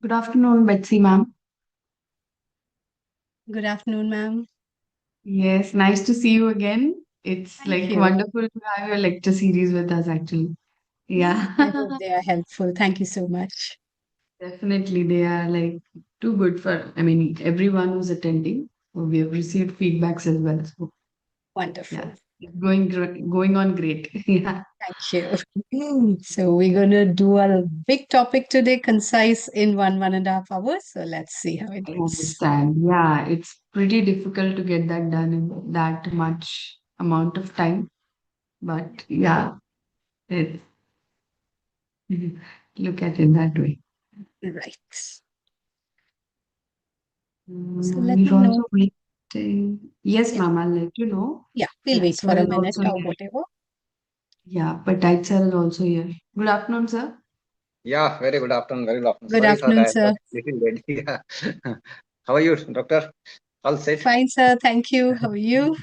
Good afternoon, Betsy ma'am. Good afternoon, ma'am. Yes, nice to see you again. It's Thank like you. wonderful to have your lecture series with us, actually. Yeah, I hope they are helpful. Thank you so much. definitely. They are like too good for, everyone who's attending. We have received feedbacks as well. So, yeah, Wonderful. it's going on great. Yeah, Thank you. So we're going to do a big topic today, concise in 1.5 hours. So let's see how it I goes. understand. Yeah, it's pretty difficult to get that done in that much amount of time. But yeah, it, look at it that way. Right. So let We're me know. also waiting. Yes, Yeah, ma'am, I'll let you know. yeah, we'll That wait sir for a is minute also or here. whatever. Yeah, but that sir is also here. Good afternoon, sir. Yeah, very good afternoon. Very good afternoon. Good Sorry for afternoon, that. I sir. was little late. Yeah. How are you, doctor? All set? Fine, sir. Thank you. How are you?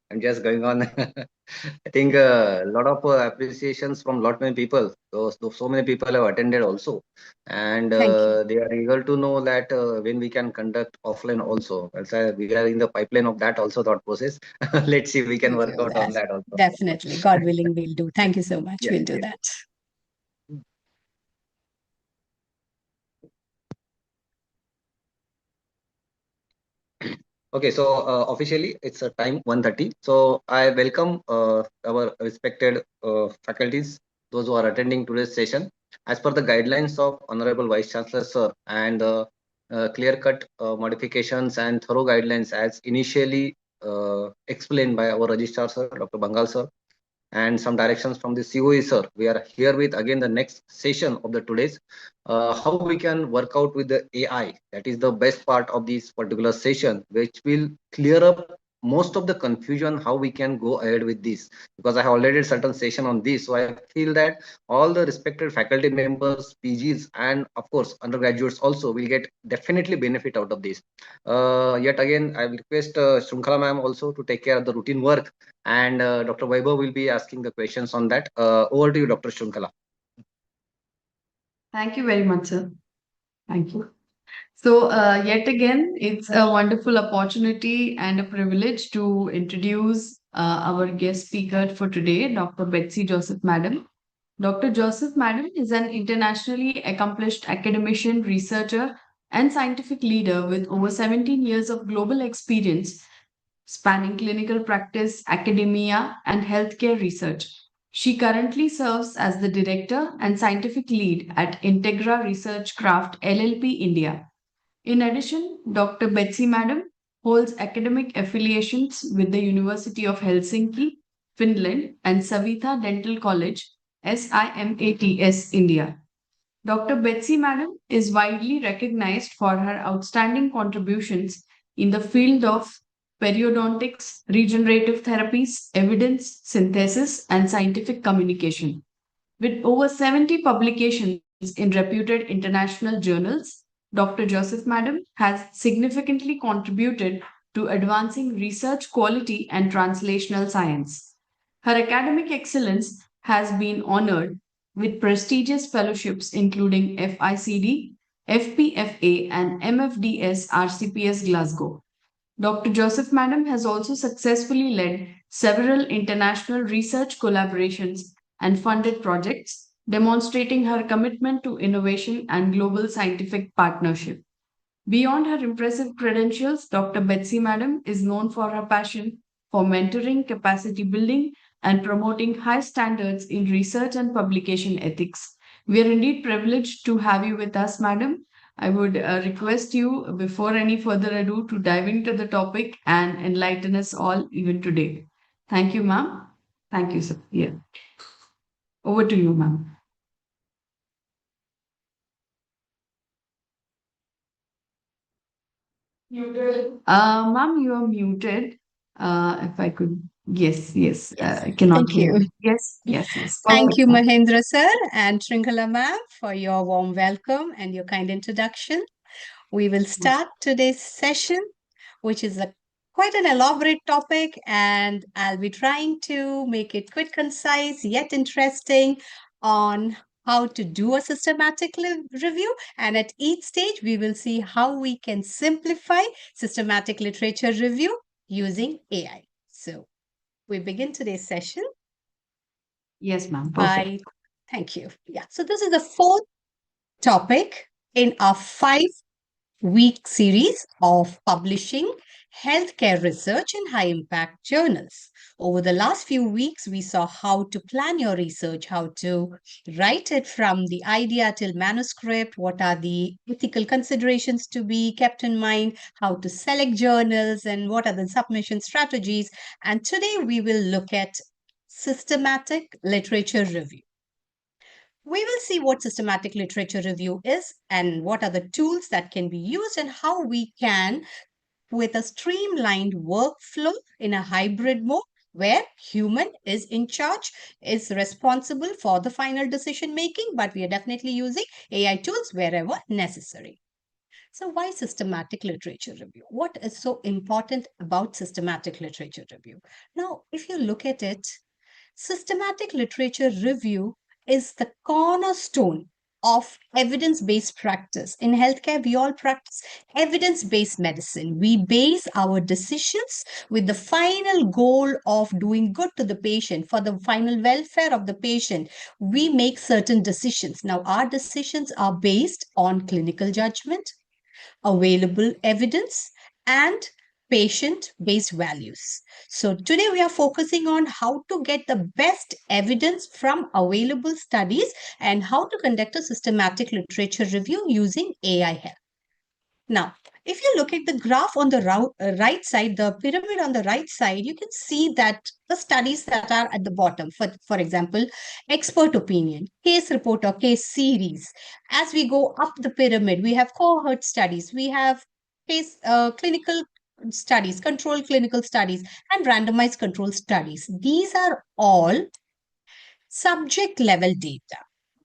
I'm just going on. I think a lot of appreciations from lot many people. So many people have attended also, and Thank you. they are eager to know that when we can conduct offline also. That's why we are in the pipeline of that also thought process. Let's see if we can We'll work do out on that. that also. Definitely. God willing, we'll do. Yeah, Thank you so much. yeah, We'll do yeah. that. Okay, so officially it's a time 1:30. So I welcome our respected faculties, those who are attending today's session. As per the guidelines of Honorable Vice Chancellor Sir and clear-cut modifications and thorough guidelines as initially explained by our Registrar Sir, Dr. Bangal Sir, and some directions from the COE sir. We are here with again the next session of the today's how we can work out with the AI. That is the best part of this particular session, which will clear up most of the confusion how we can go ahead with this, because I have already a certain session on this. So I feel that all the respected faculty members, PGs, and of course undergraduates also will get definitely benefit out of this. Yet again, I will request Shrunkala ma'am also to take care of the routine work, and Dr. Vaibhav will be asking the questions on that. Over to you, Dr. Shrunkala. Thank you very much, sir. Thank you. So, yet again, it's a wonderful opportunity and a privilege to introduce our guest speaker for today, Dr. Betsy Joseph Madam. Dr. Joseph Madam is an internationally accomplished academician, researcher, and scientific leader with over 17 years of global experience spanning clinical practice, academia, and healthcare research. She currently serves as the director and scientific lead at Integra Research Craft LLP India. In addition, Dr. Betsy Madam holds academic affiliations with the University of Helsinki, Finland, and Savitha Dental College, SIMATS, India. Dr. Betsy Madam is widely recognized for her outstanding contributions in the field of periodontics, regenerative therapies, evidence synthesis, and scientific communication. With over 70 publications in reputed international journals, Dr. Joseph Madam has significantly contributed to advancing research quality and translational science. Her academic excellence has been honored with prestigious fellowships including FICD, FPFA, and MFDS RCPS Glasgow. Dr. Joseph Madam has also successfully led several international research collaborations and funded projects, demonstrating her commitment to innovation and global scientific partnership. Beyond her impressive credentials, Dr. Betsy Madam is known for her passion for mentoring, capacity building, and promoting high standards in research and publication ethics. We are indeed privileged to have you with us, Madam. I would request you, before any further ado, to dive into the topic and enlighten us all even today. Thank you, ma'am. Thank you, sir. Yeah. Over to you, ma'am. Muted. Ma'am, you are muted. If I could, yes, yes. Yes. I cannot Thank hear you. you. Yes, yes, yes. Thank Perfect, you, ma'am. Mahendra sir and Shrinkala ma'am, for your warm welcome and your kind introduction. We will start today's session, which is a quite an elaborate topic, and I'll be trying to make it quick, concise, yet interesting on how to do a systematic review. And at each stage, we will see how we can simplify systematic literature review using AI. So we begin today's session Yes, ma'am. Perfect. by, thank you. Yeah. So this is the fourth topic in our 5-week series of publishing healthcare research in high impact journals. Over the last few weeks, we saw how to plan your research, how to write it from the idea till manuscript, what are the ethical considerations to be kept in mind, how to select journals, and what are the submission strategies. And today we will look at systematic literature review. We will see what systematic literature review is and what are the tools that can be used and how we can, with a streamlined workflow in a hybrid mode where human is in charge, is responsible for the final decision making, but we are definitely using AI tools wherever necessary. So why systematic literature review? What is so important about systematic literature review? Now, if you look at it, systematic literature review is the cornerstone of evidence based practice. In healthcare, we all practice evidence based medicine. We base our decisions with the final goal of doing good to the patient, for the final welfare of the patient. We make certain decisions. Now, our decisions are based on clinical judgment, available evidence, and patient based values. So, today we are focusing on how to get the best evidence from available studies and how to conduct a systematic literature review using AI help. Now, if you look at the graph on the right side, the pyramid on the right side, you can see that the studies that are at the bottom, for example, expert opinion, case report or case series. As we go up the pyramid, we have cohort studies, we have clinical studies, controlled clinical studies, and randomized control studies. These are all subject level data.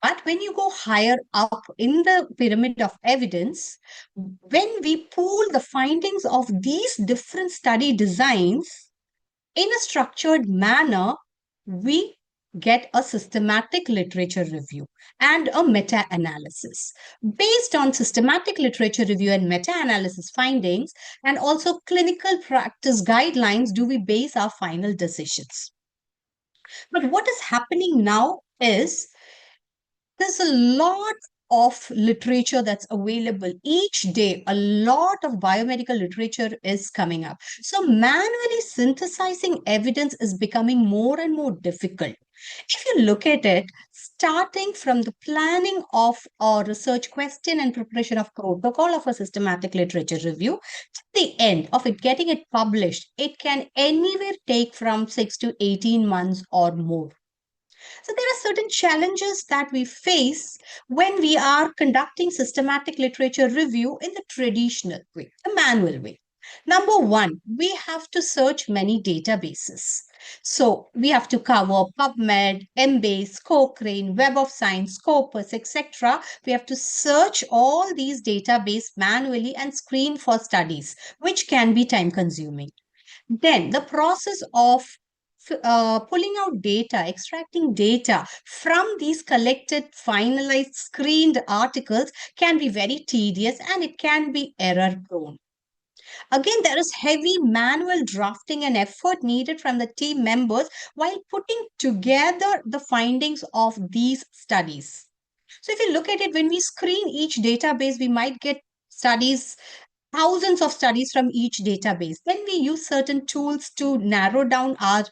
But when you go higher up in the pyramid of evidence, when we pool the findings of these different study designs in a structured manner, we get a systematic literature review and a meta-analysis. Based on systematic literature review and meta-analysis findings, and also clinical practice guidelines, do we base our final decisions. But what is happening now is there's a lot of literature that's available each day. A lot of biomedical literature is coming up. So manually synthesizing evidence is becoming more and more difficult. If you look at it, starting from the planning of a research question and preparation of protocol of a systematic literature review, to the end of it getting it published, it can anywhere take from 6 to 18 months or more. So there are certain challenges that we face when we are conducting systematic literature review in the traditional way, the manual way. Number one, we have to search many databases. So we have to cover PubMed, Embase, Cochrane, Web of Science, Scopus, etc. We have to search all these databases manually and screen for studies, which can be time consuming. Then the process of pulling out data, extracting data from these collected, finalized, screened articles can be very tedious and it can be error prone. Again, there is heavy manual drafting and effort needed from the team members while putting together the findings of these studies. So if you look at it, when we screen each database, we might get studies, thousands of studies from each database. Then we use certain tools to narrow down our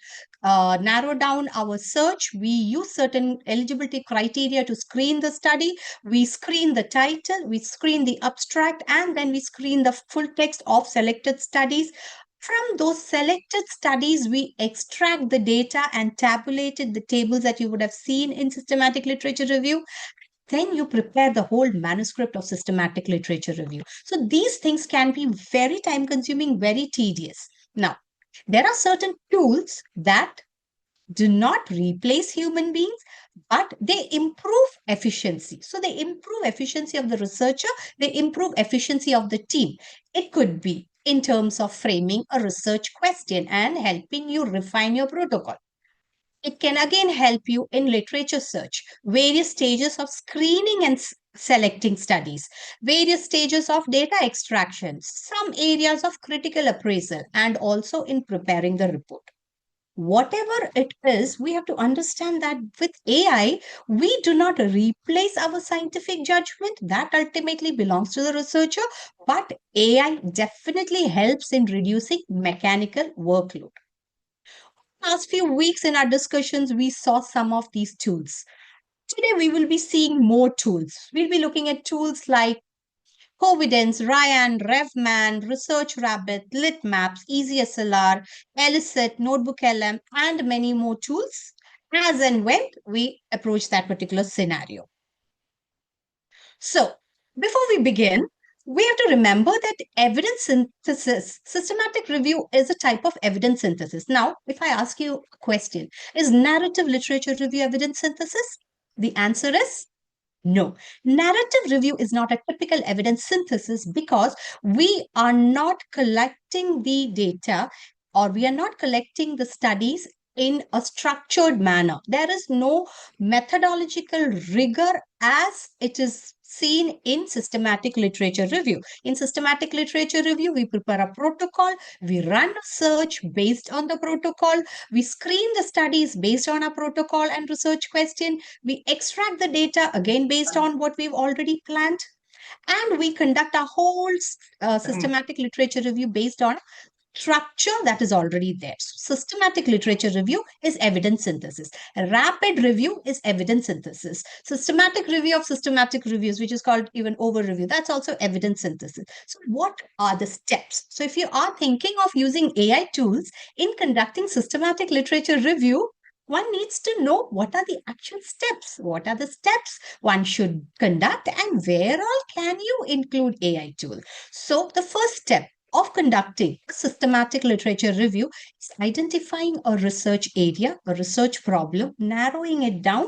search. We use certain eligibility criteria to screen the study. We screen the title, we screen the abstract, and then we screen the full text of selected studies. From those selected studies, we extract the data and tabulated the tables that you would have seen in systematic literature review. Then you prepare the whole manuscript of systematic literature review. So these things can be very time consuming, very tedious. Now, there are certain tools that do not replace human beings, but they improve efficiency. So they improve efficiency of the researcher, they improve efficiency of the team. It could be in terms of framing a research question and helping you refine your protocol. It can again help you in literature search, various stages of screening and selecting studies, various stages of data extraction, some areas of critical appraisal, and also in preparing the report. Whatever it is, we have to understand that with AI, we do not replace our scientific judgment. That ultimately belongs to the researcher, but AI definitely helps in reducing mechanical workload. Last few weeks in our discussions, we saw some of these tools. Today, we will be seeing more tools. We'll be looking at tools like Covidence, Ryan, RevMan, Research Rabbit, Litmaps, EasySLR, Elicit, Notebook LM, and many more tools as and when we approach that particular scenario. So, before we begin, we have to remember that evidence synthesis, systematic review is a type of evidence synthesis. Now, if I ask you a question, is narrative literature review evidence synthesis? The answer is no. Narrative review is not a typical evidence synthesis because we are not collecting the data or we are not collecting the studies in a structured manner. There is no methodological rigor as it is seen in systematic literature review. In systematic literature review, we prepare a protocol, we run a search based on the protocol, we screen the studies based on a protocol and research question, we extract the data again based on what we've already planned, and we conduct a whole systematic literature review based on structure that is already there. So systematic literature review is evidence synthesis. Rapid review is evidence synthesis. Systematic review of systematic reviews, which is called even overreview, that's also evidence synthesis. So what are the steps? So if you are thinking of using AI tools in conducting systematic literature review, one needs to know what are the actual steps. What are the steps one should conduct and where all can you include AI tool? So the first step of conducting a systematic literature review is identifying a research area, a research problem, narrowing it down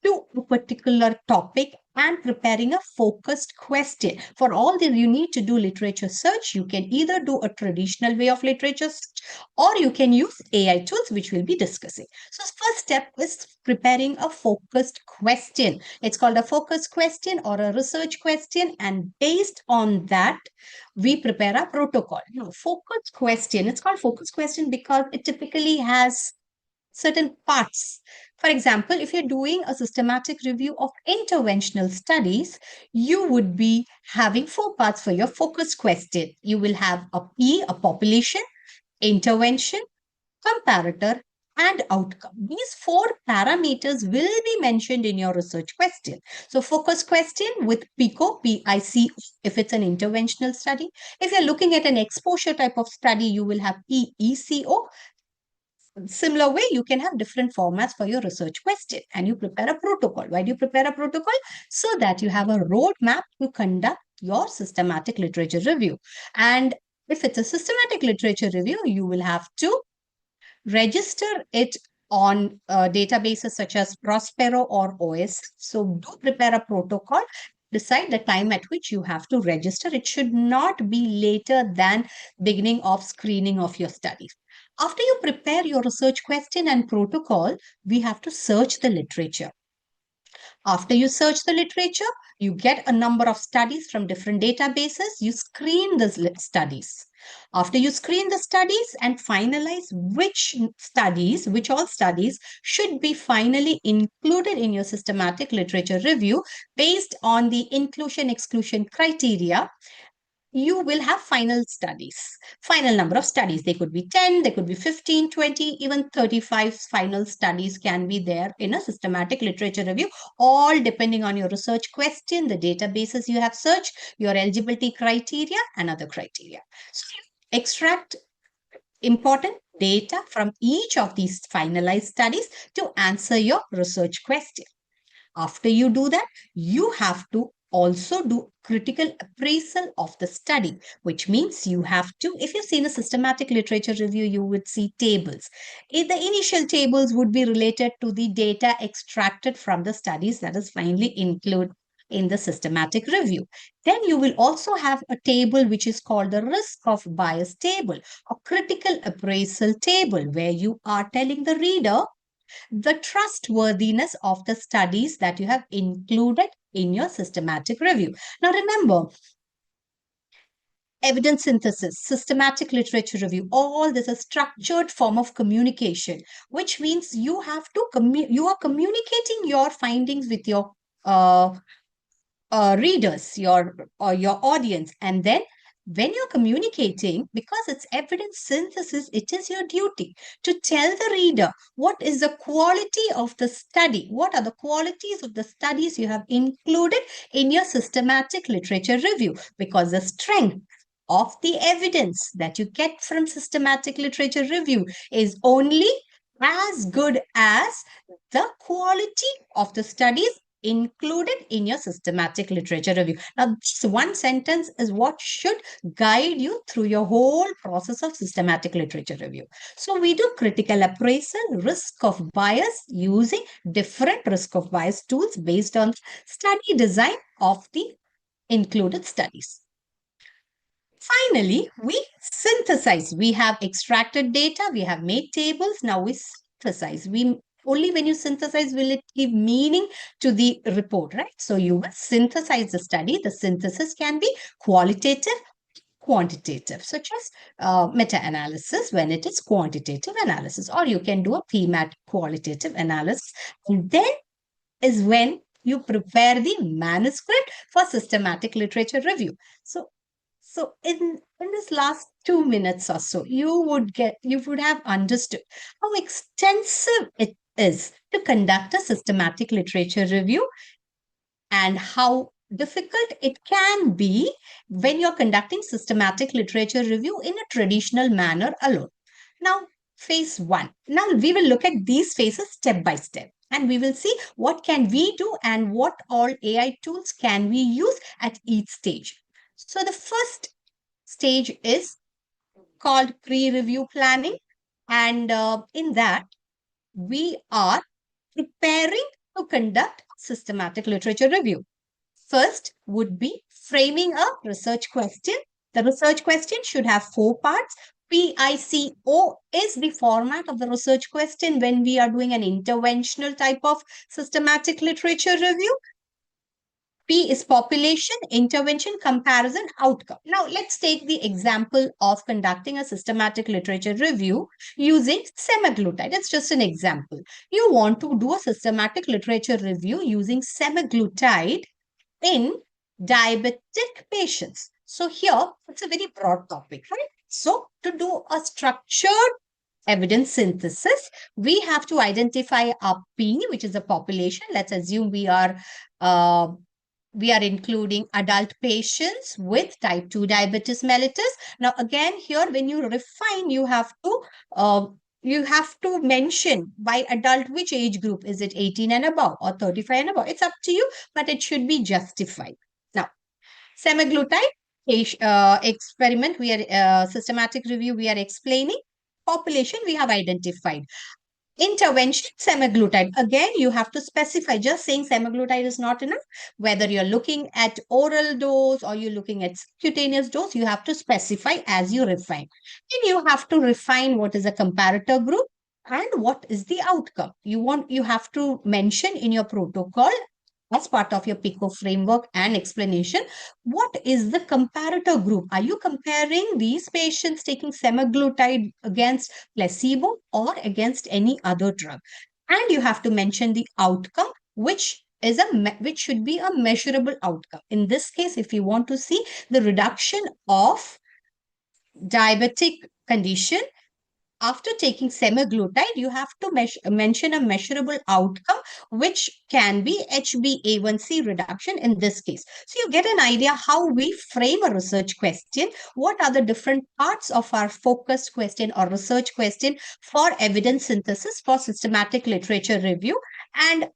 to a particular topic and preparing a focused question. For all that you need to do literature search, you can either do a traditional way of literature search or you can use AI tools, which we'll be discussing. So first step is preparing a focused question. It's called a focused question or a research question. And based on that, we prepare a protocol. Focused question, it's called focused question because it typically has certain parts. For example, if you're doing a systematic review of interventional studies, you would be having 4 parts for your focus question. You will have a P, a population, intervention, comparator, and outcome. These 4 parameters will be mentioned in your research question. So focus question with PICO, PICO, if it's an interventional study. If you're looking at an exposure type of study, you will have PECO. Similar way, you can have different formats for your research question and you prepare a protocol. Why do you prepare a protocol? So that you have a roadmap to conduct your systematic literature review. And if it's a systematic literature review, you will have to register it on databases such as Prospero or OS. So do prepare a protocol. Decide the time at which you have to register. It should not be later than beginning of screening of your studies. After you prepare your research question and protocol, we have to search the literature. After you search the literature, you get a number of studies from different databases. You screen the studies. After you screen the studies and finalize which all studies should be finally included in your systematic literature review based on the inclusion-exclusion criteria, you will have final studies, final number of studies. They could be 10, they could be 15, 20, even 35 final studies can be there in a systematic literature review, all depending on your research question, the databases you have searched, your eligibility criteria, and other criteria. So extract important data from each of these finalized studies to answer your research question. After you do that, you have to also do critical appraisal of the study, which means you have to, if you've seen a systematic literature review, you would see tables. The initial tables would be related to the data extracted from the studies that is finally included in the systematic review. Then you will also have a table which is called the risk of bias table, a critical appraisal table, where you are telling the reader the trustworthiness of the studies that you have included in your systematic review. Now remember, evidence synthesis, systematic literature review, all this is structured form of communication, which means you have to you are communicating your findings with your readers, your audience, and then when you're communicating, because it's evidence synthesis, it is your duty to tell the reader what is the quality of the study, what are the qualities of the studies you have included in your systematic literature review, because the strength of the evidence that you get from systematic literature review is only as good as the quality of the studies included in your systematic literature review. Now, this one sentence is what should guide you through your whole process of systematic literature review. So we do critical appraisal, risk of bias, using different risk of bias tools based on study design of the included studies. Finally, we synthesize. We have extracted data, we have made tables, now we synthesize. Only when you synthesize will it give meaning to the report, right? So you will synthesize the study. The synthesis can be qualitative, quantitative, such as meta-analysis when it is quantitative analysis, or you can do a PMAT qualitative analysis. And then is when you prepare the manuscript for systematic literature review. So in this last 2 minutes or so, you would have understood how extensive it is to conduct a systematic literature review and how difficult it can be when you're conducting systematic literature review in a traditional manner alone. Now, phase 1. Now we will look at these phases step by step. And we will see what can we do and what all AI tools can we use at each stage. So the first stage is called pre-review planning. And in that, we are preparing to conduct systematic literature review. First would be framing a research question. The research question should have 4 parts. PICO is the format of the research question when we are doing an interventional type of systematic literature review. P is population, intervention, comparison, outcome. Now, let's take the example of conducting a systematic literature review using semaglutide. It's just an example. You want to do a systematic literature review using semaglutide in diabetic patients. So here, it's a very broad topic, right? So to do a structured evidence synthesis, we have to identify our P, which is a population. Let's assume we are including adult patients with type 2 diabetes mellitus. Now, again, here, when you refine, you have to mention by adult which age group. Is it 18 and above or 35 and above? It's up to you, but it should be justified. Now, semaglutide experiment, systematic review, we are explaining. Population, we have identified. Intervention, semaglutide. Again, you have to specify. Just saying semaglutide is not enough. Whether you're looking at oral dose or you're looking at cutaneous dose, you have to specify as you refine. Then you have to refine what is a comparator group and what is the outcome. You have to mention in your protocol as part of your PICO framework and explanation, what is the comparator group? Are you comparing these patients taking semaglutide against placebo or against any other drug? And you have to mention the outcome, which should be a measurable outcome. In this case, if you want to see the reduction of diabetic condition, after taking semaglutide, you have to mention a measurable outcome, which can be HbA1c reduction in this case. So you get an idea how we frame a research question. What are the different parts of our focused question or research question for evidence synthesis for systematic literature review? And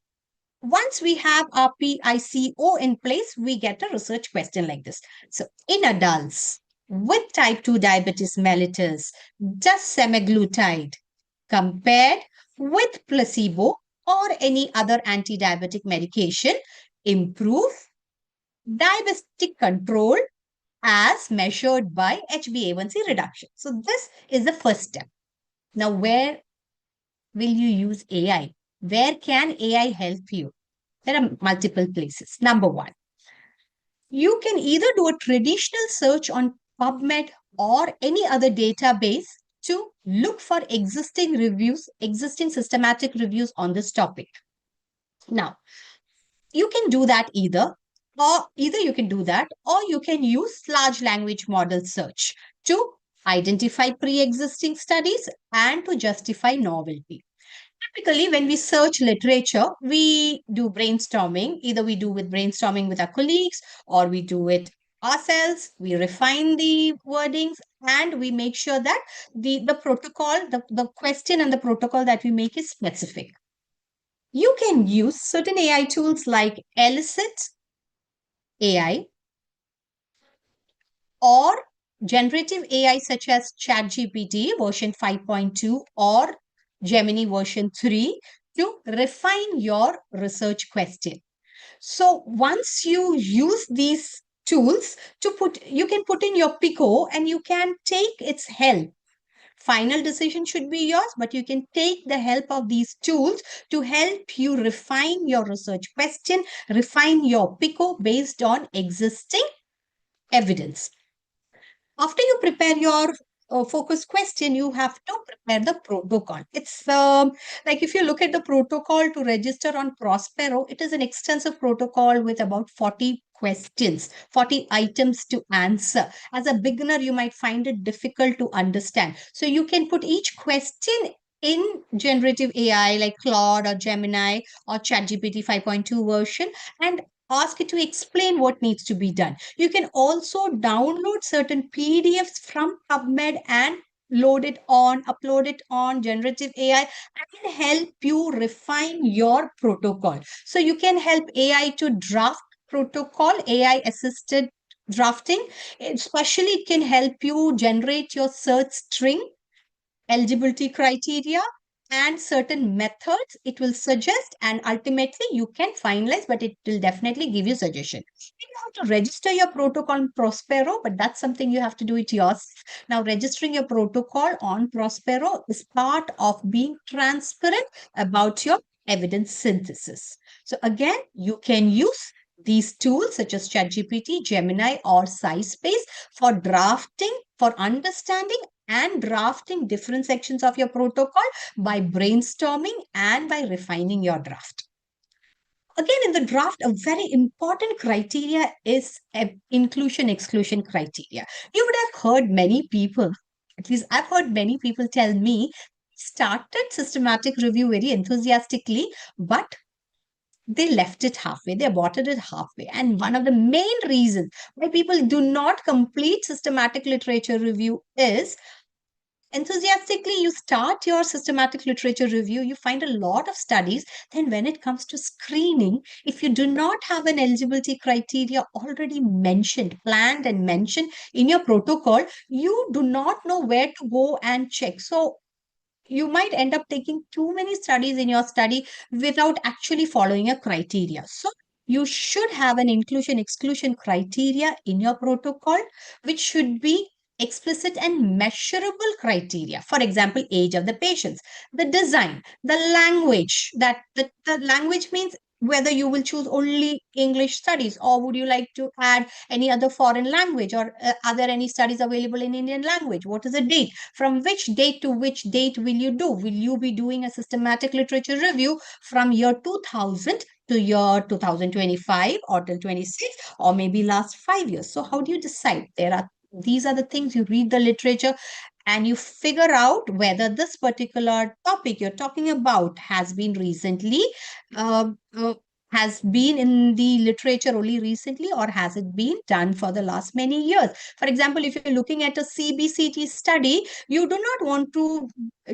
once we have our PICO in place, we get a research question like this. So in adults with type 2 diabetes mellitus, does semaglutide compared with placebo or any other anti-diabetic medication improve diabetic control as measured by HbA1c reduction? So this is the first step. Now, where will you use AI? Where can AI help you? There are multiple places. Number one, you can either do a traditional search on PubMed or any other database to look for existing reviews, existing systematic reviews on this topic. Now, you can do that either you can do that, or you can use large language model search to identify pre-existing studies and to justify novelty. Typically, when we search literature, we do brainstorming. Either we do with brainstorming with our colleagues, or we do it ourselves. We refine the wordings, and we make sure that the protocol, the question and the protocol that we make is specific. You can use certain AI tools like Elicit AI or generative AI such as ChatGPT version 5.2 or Gemini version 3 to refine your research question. So once you use these tools you can put in your PICO and you can take its help. Final decision should be yours, but you can take the help of these tools to help you refine your research question, refine your PICO based on existing evidence. After you prepare your focus question, you have to prepare the protocol. It's like if you look at the protocol to register on Prospero, it is an extensive protocol with about 40 questions, 40 items to answer. As a beginner, you might find it difficult to understand. So you can put each question in generative AI like Claude or Gemini or ChatGPT 5.2 version and ask it to explain what needs to be done. You can also download certain PDFs from PubMed and upload it on generative AI and help you refine your protocol. So you can help AI to draft protocol, AI assisted drafting. Especially it can help you generate your search string, eligibility criteria, and certain methods it will suggest, and ultimately you can finalize, but it will definitely give you suggestion. You have to register your protocol on Prospero, but that's something you have to do it yourself. Now, registering your protocol on Prospero is part of being transparent about your evidence synthesis. So again, you can use these tools such as ChatGPT, Gemini, or SciSpace for drafting, for understanding and drafting different sections of your protocol by brainstorming and by refining your draft. Again, in the draft, a very important criteria is inclusion-exclusion criteria. You would have heard many people, at least I've heard many people tell me, started systematic review very enthusiastically, but they left it halfway, they aborted it halfway. And one of the main reasons why people do not complete systematic literature review is enthusiastically you start your systematic literature review, you find a lot of studies. Then when it comes to screening, if you do not have an eligibility criteria already mentioned, planned and mentioned in your protocol, you do not know where to go and check. So you might end up taking too many studies in your study without actually following a criteria. So you should have an inclusion exclusion criteria in your protocol, which should be explicit and measurable criteria. For example, age of the patients, the design, the language, that the language means whether you will choose only English studies or would you like to add any other foreign language, or are there any studies available in Indian language? What is the date? From which date to which date will you do? Will you be doing a systematic literature review from year 2000 to year 2025 or till 26, or maybe last 5 years? So how do you decide? These are the things. You read the literature and you figure out whether this particular topic you're talking about has been recently uh, uh, has been in the literature only recently, or has it been done for the last many years? For example, if you're looking at a CBCT study, you do not want to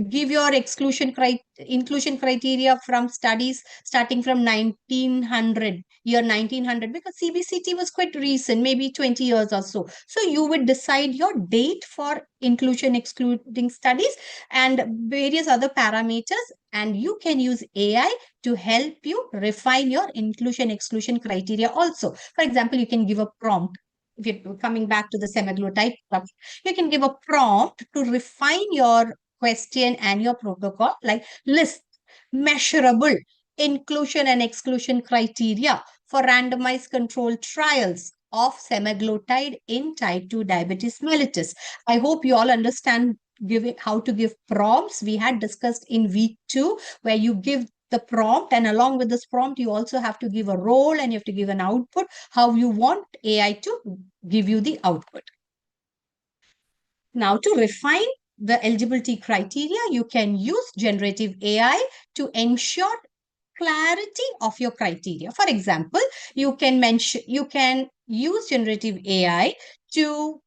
give your inclusion criteria from studies starting from 1900, year 1900, because CBCT was quite recent, maybe 20 years or so. So you would decide your date for inclusion excluding studies and various other parameters, and you can use AI to help you refine your inclusion exclusion criteria also. For example, you can give a prompt. If you're coming back to the semaglutide, you can give a prompt to refine your question and your protocol, like list measurable inclusion and exclusion criteria for randomized controlled trials of semaglutide in type 2 diabetes mellitus. I hope you all understand giving how to give prompts. We had discussed in week 2 where you give the prompt, and along with this prompt you also have to give a role and you have to give an output, how you want AI to give you the output. Now, to refine the eligibility criteria, you can use generative AI to ensure clarity of your criteria. For example, you can use generative AI to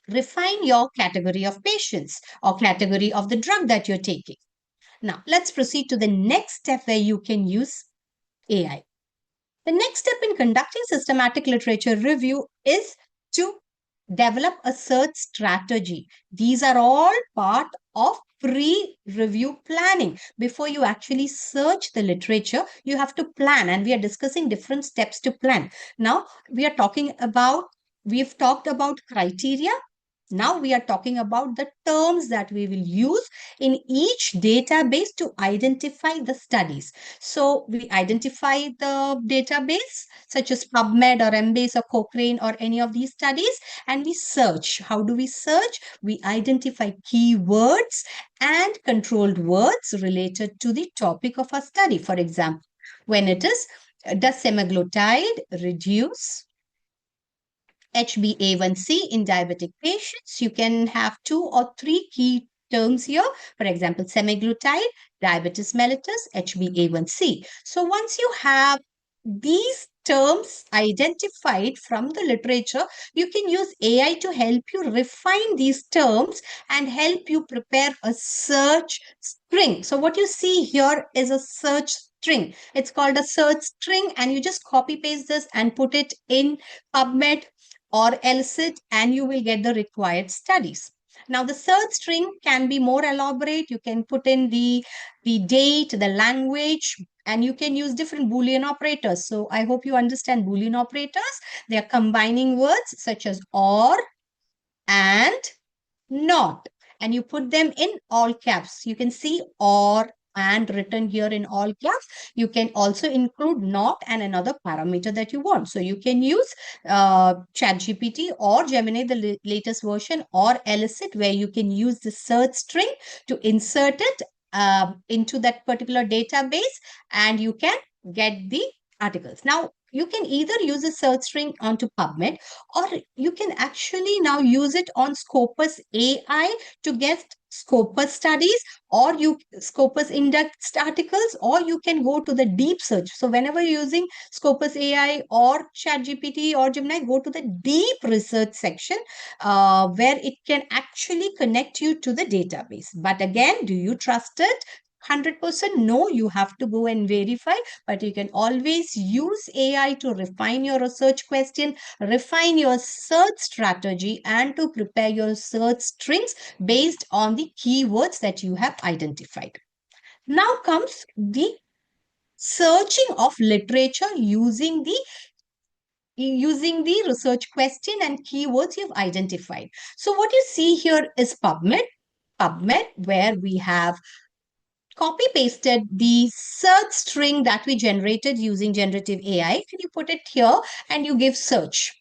refine your category of patients or category of the drug that you're taking. Now, let's proceed to the next step where you can use AI. The next step in conducting systematic literature review is to develop a search strategy. These are all part of pre-review planning. Before you actually search the literature, you have to plan, and we are discussing different steps to plan. Now, we've talked about criteria. Now we are talking about the terms that we will use in each database to identify the studies. So we identify the database such as PubMed or Embase or Cochrane or any of these studies, and we search. How do we search? We identify keywords and controlled words related to the topic of our study. For example, when it is, does semaglutide reduce HbA1c in diabetic patients? You can have 2 or 3 key terms here. For example, semaglutide, diabetes mellitus, HbA1c. So once you have these terms identified from the literature, you can use AI to help you refine these terms and help you prepare a search string. So what you see here is a search string. It's called a search string, and you just copy paste this and put it in PubMed or LSIT, and you will get the required studies. Now, the search string can be more elaborate. You can put in the date, the language, and you can use different Boolean operators. So I hope you understand Boolean operators. They are combining words such as or, and, not, and you put them in all caps. You can see or and written here in all caps. You can also include not and another parameter that you want. So you can use ChatGPT or Gemini, the latest version, or Elicit, where you can use the search string to insert it into that particular database, and you can get the articles. Now, you can either use a search string onto PubMed, or you can actually now use it on Scopus AI to get Scopus studies, or Scopus indexed articles, or you can go to the deep search. So whenever you're using Scopus AI or ChatGPT or Gemini, go to the deep research section where it can actually connect you to the database. But again, do you trust it? 100% no, you have to go and verify, but you can always use AI to refine your research question, refine your search strategy, and to prepare your search strings based on the keywords that you have identified. Now comes the searching of literature using the research question and keywords you've identified. So what you see here is PubMed, where we have copy pasted the search string that we generated using generative AI, and you put it here and you give search,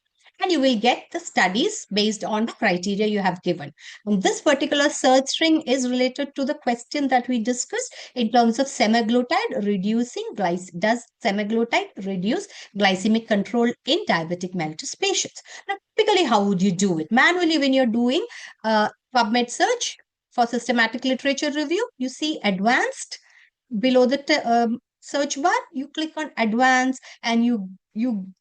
and you will get the studies based on the criteria you have given. And this particular search string is related to the question that we discussed in terms of semaglutide does semaglutide reduce glycemic control in diabetic mellitus patients? Now, typically, how would you do it? Manually, when you're doing PubMed search, for systematic literature review, you see advanced below the search bar. You click on advanced, and you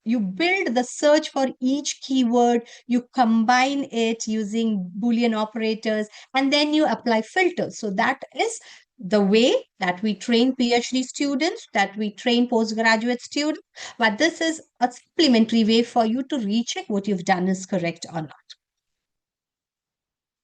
build the search for each keyword. You combine it using Boolean operators, and then you apply filters. So that is the way that we train PhD students, that we train postgraduate students. But this is a supplementary way for you to recheck what you've done is correct or not.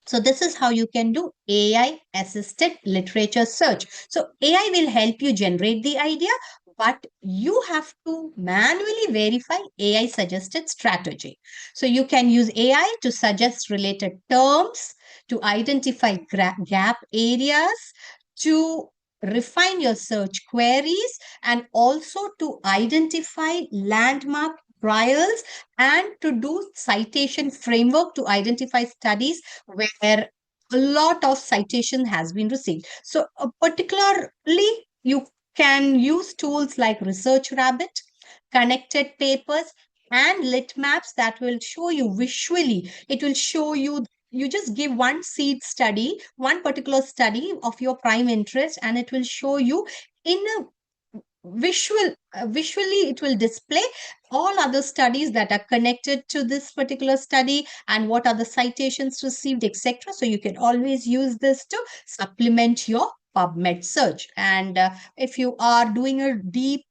So this is how you can do AI-assisted literature search. So AI will help you generate the idea, but you have to manually verify AI-suggested strategy. So you can use AI to suggest related terms, to identify gap areas, to refine your search queries, and also to identify landmark trials, and to do citation framework to identify studies where a lot of citation has been received. So particularly you can use tools like Research Rabbit, connected papers, and lit maps that will show you visually. It will show you, you just give one seed study, one particular study of your prime interest, and it will show you in a visually it will display all other studies that are connected to this particular study and what are the citations received, etc. So you can always use this to supplement your PubMed search. And if you are doing a deep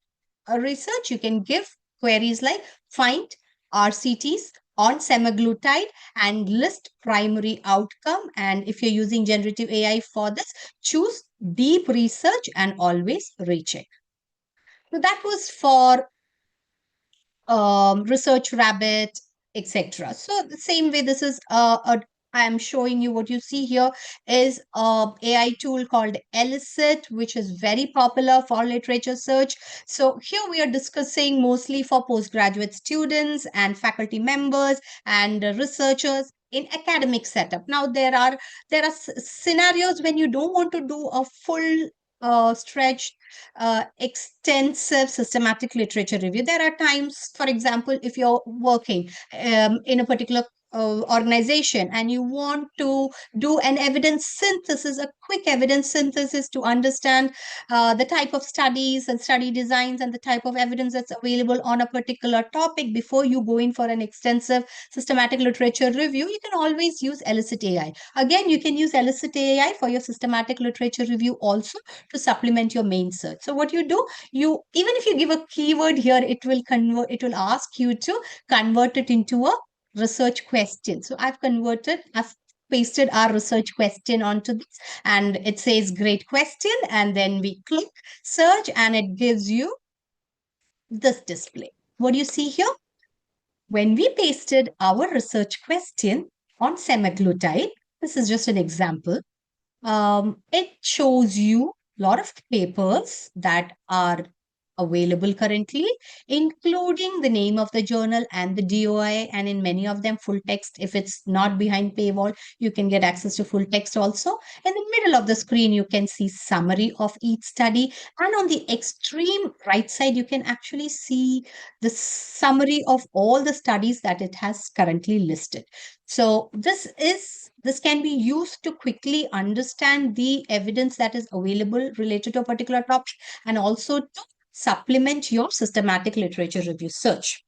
research, you can give queries like find RCTs on semaglutide and list primary outcome. And if you're using generative AI for this, choose deep research and always recheck. So that was for Research Rabbit, etc. So the same way, this is I am showing you what you see here is a AI tool called Elicit, which is very popular for literature search. So here we are discussing mostly for postgraduate students and faculty members and researchers in academic setup. Now there are scenarios when you don't want to do a full stretched extensive systematic literature review. There are times, for example, if you're working in a particular organization and you want to do an evidence synthesis, a quick evidence synthesis to understand the type of studies and study designs and the type of evidence that's available on a particular topic before you go in for an extensive systematic literature review, you can always use Elicit AI. Again, you can use Elicit AI for your systematic literature review also to supplement your main search. So what you do, you even if you give a keyword here, it will ask you to convert it into a research question. So I've pasted our research question onto this, and it says great question, and then we click search and it gives you this display. What do you see here? When we pasted our research question on semaglutide, this is just an example, it shows you a lot of papers that are available currently, including the name of the journal and the DOI, and in many of them, full text. If it's not behind paywall, you can get access to full text also. In the middle of the screen, you can see summary of each study. And on the extreme right side, you can actually see the summary of all the studies that it has currently listed. So this can be used to quickly understand the evidence that is available related to a particular topic, and also to supplement your systematic literature review search.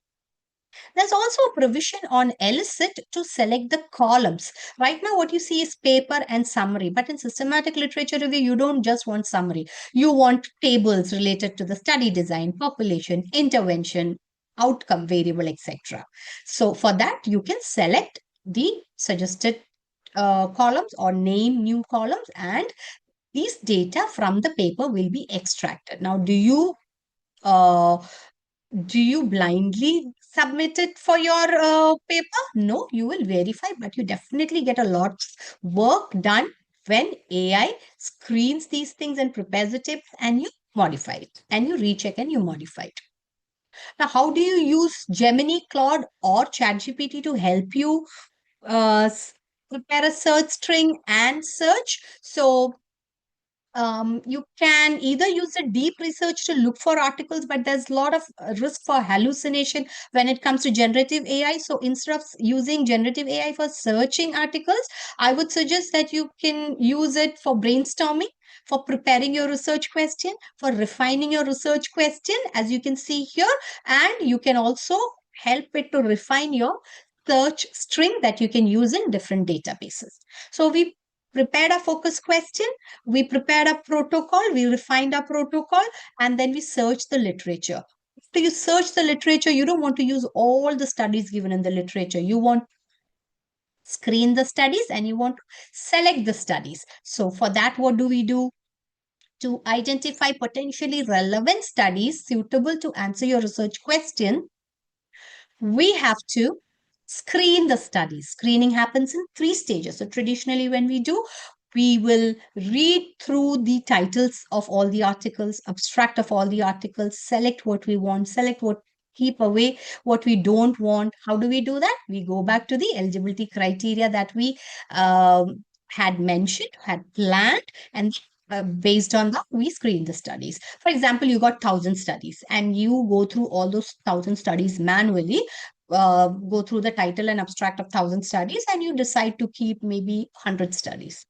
There's also a provision on Elicit to select the columns. Right now, what you see is paper and summary, but in systematic literature review, you don't just want summary. You want tables related to the study design, population, intervention, outcome variable, etc. So for that, you can select the suggested columns or name new columns, and these data from the paper will be extracted. Now, uh, do you blindly submit it for your paper? No, you will verify, but you definitely get a lot of work done when AI screens these things and prepares the tips, and you modify it and you recheck and you modify it. Now, how do you use Gemini, Claude, or ChatGPT to help you prepare a search string and search? So you can either use a deep research to look for articles, but there's a lot of risk for hallucination when it comes to generative AI. So instead of using generative AI for searching articles, I would suggest that you can use it for brainstorming, for preparing your research question, for refining your research question, as you can see here. And you can also help it to refine your search string that you can use in different databases. So we prepared a focus question, we prepared a protocol, we refined our protocol, and then we searched the literature. After you search the literature, you don't want to use all the studies given in the literature. You want to screen the studies and you want to select the studies. So for that, what do we do? To identify potentially relevant studies suitable to answer your research question, we have to screen the studies. Screening happens in 3 stages. So traditionally, when we will read through the titles of all the articles, abstract of all the articles, select what we want, select what, keep away what we don't want. How do we do that? We go back to the eligibility criteria that we had mentioned, had planned, and based on that, we screen the studies. For example, you got 1,000 studies and you go through all those 1,000 studies manually, go through the title and abstract of 1,000 studies, and you decide to keep maybe 100 studies.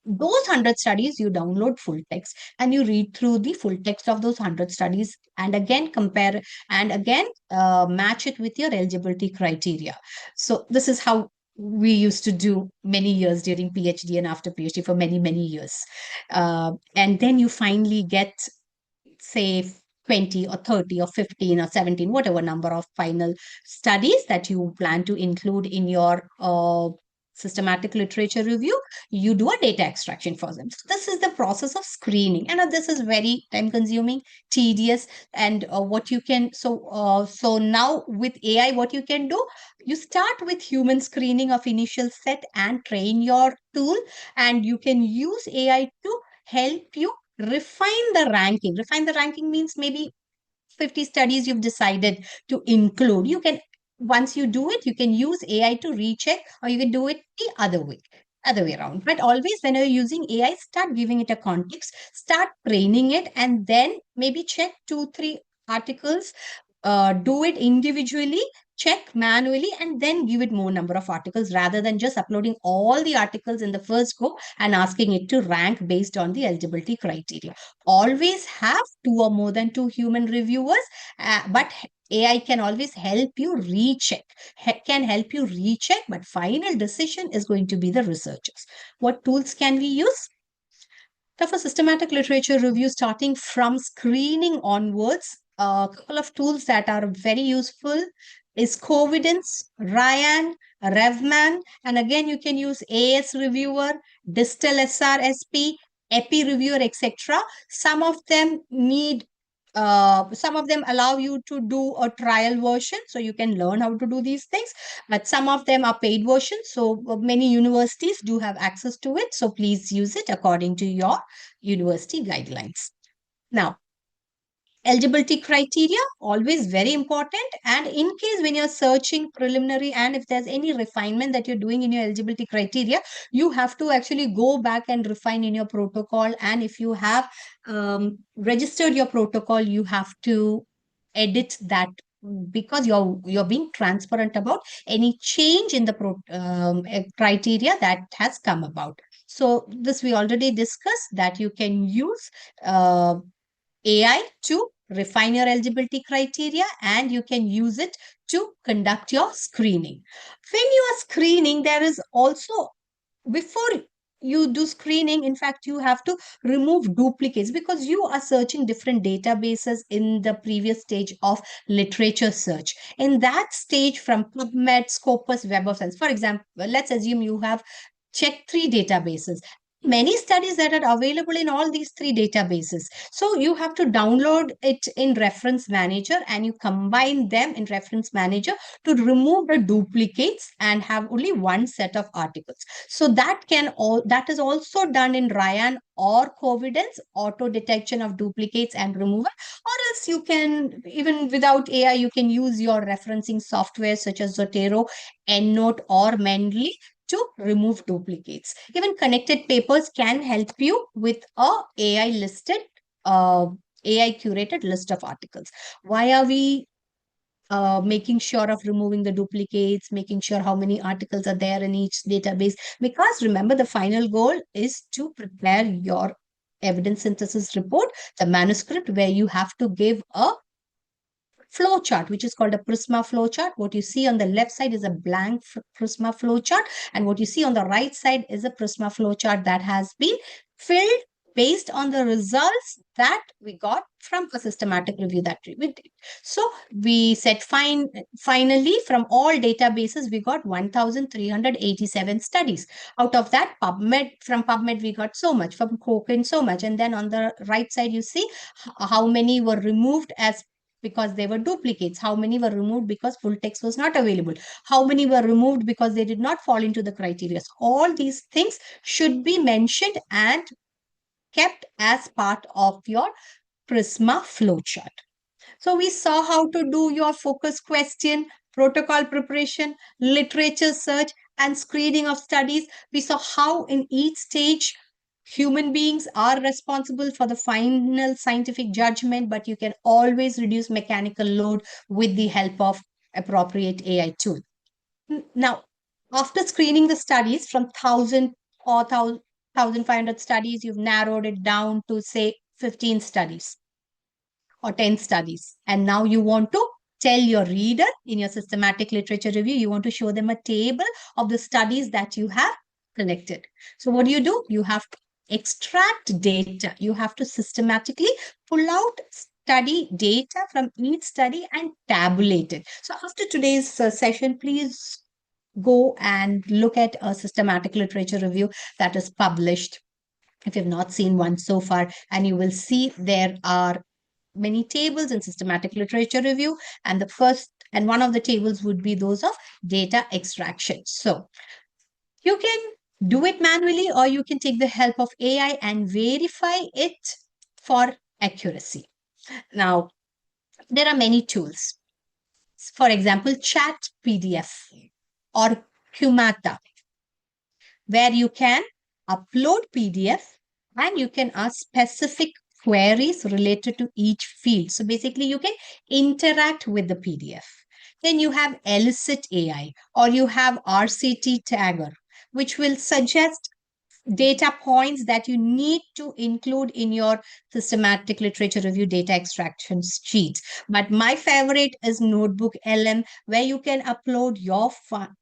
Those 100 studies, you download full text and you read through the full text of those 100 studies, and again compare, and again match it with your eligibility criteria. So this is how we used to do many years during PhD and after PhD for many, many years. And then you finally get, say, 20 or 30 or 15 or 17, whatever number of final studies that you plan to include in your systematic literature review. You do a data extraction for them. So this is the process of screening, and this is very time consuming, tedious. And what you can, so now with AI, what you can do, you start with human screening of initial set and train your tool, and you can use AI to help you refine the ranking. Refine the ranking means maybe 50 studies you've decided to include. You can, once you do it, you can use AI to recheck, or you can do it the other way around. But always when you're using AI, start giving it a context, start training it, and then maybe check 2, 3 articles, do it individually, check manually, and then give it more number of articles, rather than just uploading all the articles in the first go and asking it to rank based on the eligibility criteria. Always have 2 or more than 2 human reviewers, but AI can always help you recheck, but final decision is going to be the researchers. What tools can we use? So for systematic literature review, starting from screening onwards, a couple of tools that are very useful is Covidence, Ryan, Revman, and again you can use AS Reviewer, Distal SRSP, Epi Reviewer, etc. Some of them need some of them allow you to do a trial version, so you can learn how to do these things, but some of them are paid versions, so many universities do have access to it, so please use it according to your university guidelines. Now, eligibility criteria, always very important. And in case when you're searching preliminary, and if there's any refinement that you're doing in your eligibility criteria, you have to actually go back and refine in your protocol. And if you have registered your protocol, you have to edit that, because you're being transparent about any change in the criteria that has come about. So this we already discussed, that you can use AI to refine your eligibility criteria, and you can use it to conduct your screening. When you are screening, there is also, before you do screening, in fact, you have to remove duplicates, because you are searching different databases in the previous stage of literature search. In that stage, from PubMed, Scopus, Web of Science, for example, let's assume you have checked 3 databases. Many studies that are available in all these 3 databases. So you have to download it in Reference Manager, and you combine them in Reference Manager to remove the duplicates and have only one set of articles. So that is also done in Ryan or Covidence, auto detection of duplicates and removal. Or else you can, even without AI, you can use your referencing software such as Zotero, EndNote, or Mendeley to remove duplicates. Even connected papers can help you with a AI listed, AI curated list of articles. Why are we making sure of removing the duplicates, making sure how many articles are there in each database? Because remember, the final goal is to prepare your evidence synthesis report, the manuscript, where you have to give a flow chart, which is called a Prisma flow chart. What you see on the left side is a blank Prisma flow chart, and what you see on the right side is a Prisma flow chart that has been filled based on the results that we got from a systematic review that we did. So we said finally, from all databases, we got 1,387 studies. Out of that, from PubMed, we got so much, from Cochrane, so much. And then on the right side, you see how many were removed as because they were duplicates? How many were removed because full text was not available? How many were removed because they did not fall into the criteria? All these things should be mentioned and kept as part of your Prisma flowchart. So we saw how to do your focus question, protocol preparation, literature search, and screening of studies. We saw how in each stage human beings are responsible for the final scientific judgment, but you can always reduce mechanical load with the help of appropriate AI tool. Now, after screening the studies from 1,000 or 1,500 studies, you've narrowed it down to, say, 15 studies or 10 studies. And now you want to tell your reader in your systematic literature review, you want to show them a table of the studies that you have collected. So what do? You have to extract data. You have to systematically pull out study data from each study and tabulate it. So after today's session, please go and look at a systematic literature review that is published if you've not seen one so far, and you will see there are many tables in systematic literature review, and the first and one of the tables would be those of data extraction. So you can do it manually, or you can take the help of AI and verify it for accuracy. Now, there are many tools. For example, Chat PDF or Kumata, where you can upload PDF and you can ask specific queries related to each field. So basically, you can interact with the PDF. Then you have Elicit AI or you have RCT Tagger, which will suggest data points that you need to include in your systematic literature review data extraction sheet. But my favorite is Notebook LM, where you can upload your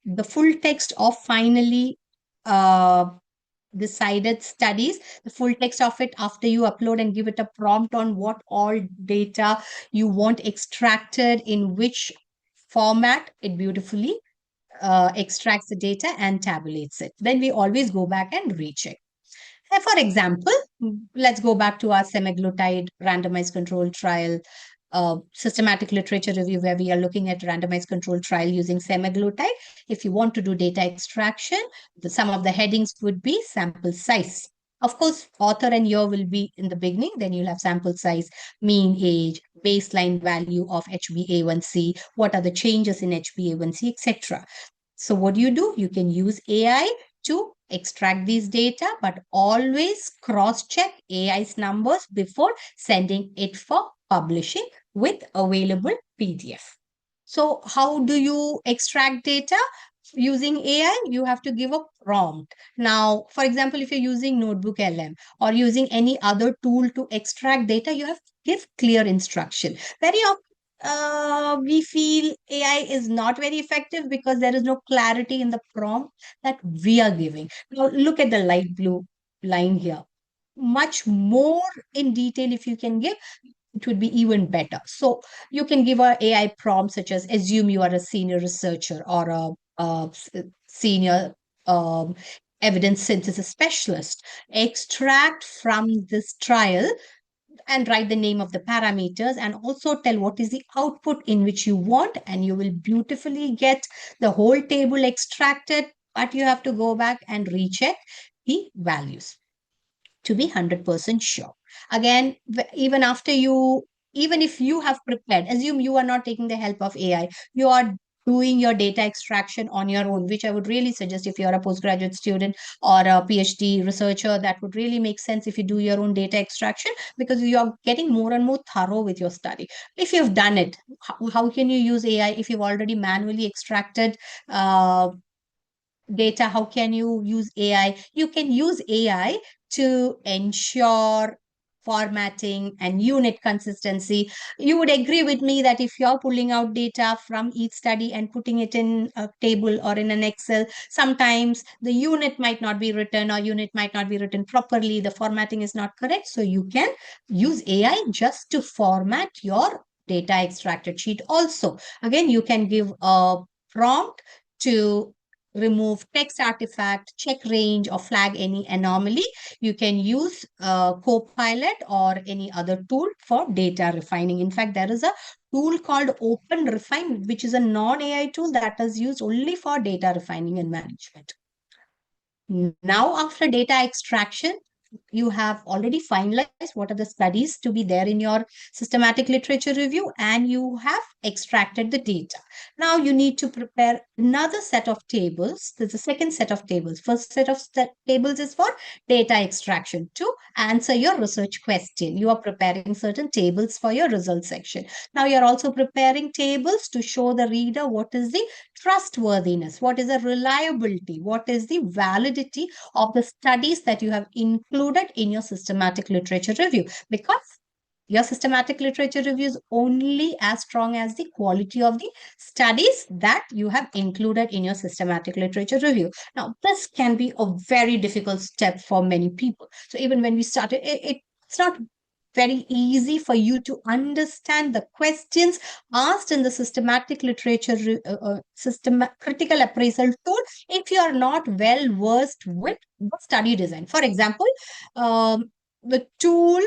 the full text of finally decided studies, the full text of it after you upload, and give it a prompt on what all data you want extracted in which format. It beautifully extracts the data and tabulates it. Then we always go back and recheck. For example, let's go back to our semaglutide randomized control trial systematic literature review, where we are looking at randomized control trial using semaglutide. If you want to do data extraction, some of the headings would be sample size. Of course, author and year will be in the beginning. Then you'll have sample size, mean age, baseline value of HbA1c, what are the changes in HbA1c, etc. So what do? You can use AI to extract these data, but always cross-check AI's numbers before sending it for publishing with available PDF. So how do you extract data? Using AI, you have to give a prompt. Now, for example, if you're using Notebook LM or using any other tool to extract data, you have to give clear instruction. Very often, we feel AI is not very effective because there is no clarity in the prompt that we are giving. Now, look at the light blue line here. Much more in detail, if you can give, it would be even better. So you can give a AI prompt such as, assume you are a senior researcher or a senior evidence synthesis specialist. Extract from this trial and write the name of the parameters, and also tell what is the output in which you want, and you will beautifully get the whole table extracted, but you have to go back and recheck the values to be 100% sure. Again, even after you, even if you have prepared, assume you are not taking the help of AI, you are doing your data extraction on your own, which I would really suggest if you're a postgraduate student or a PhD researcher. That would really make sense if you do your own data extraction, because you're getting more and more thorough with your study. If you've done it, how can you use AI if you've already manually extracted data? How can you use AI? You can use AI to ensure formatting and unit consistency. You would agree with me that if you're pulling out data from each study and putting it in a table or in an Excel, sometimes the unit might not be written, or unit might not be written properly. The formatting is not correct. So you can use AI just to format your data extracted sheet also. Again, you can give a prompt to remove text artifact, check range, or flag any anomaly, you can use Copilot or any other tool for data refining. In fact, there is a tool called Open Refine, which is a non-AI tool that is used only for data refining and management. Now, after data extraction, you have already finalized what are the studies to be there in your systematic literature review, and you have extracted the data. Now you need to prepare another set of tables. There's a second set of tables. First set of tables is for data extraction to answer your research question. You are preparing certain tables for your results section. Now you're also preparing tables to show the reader what is the trustworthiness, what is the reliability, what is the validity of the studies that you have included in your systematic literature review, because your systematic literature review is only as strong as the quality of the studies that you have included in your systematic literature review. Now, this can be a very difficult step for many people. So even when we started, it's not very easy for you to understand the questions asked in the systematic literature critical appraisal tool if you are not well versed with the study design. For example, the tool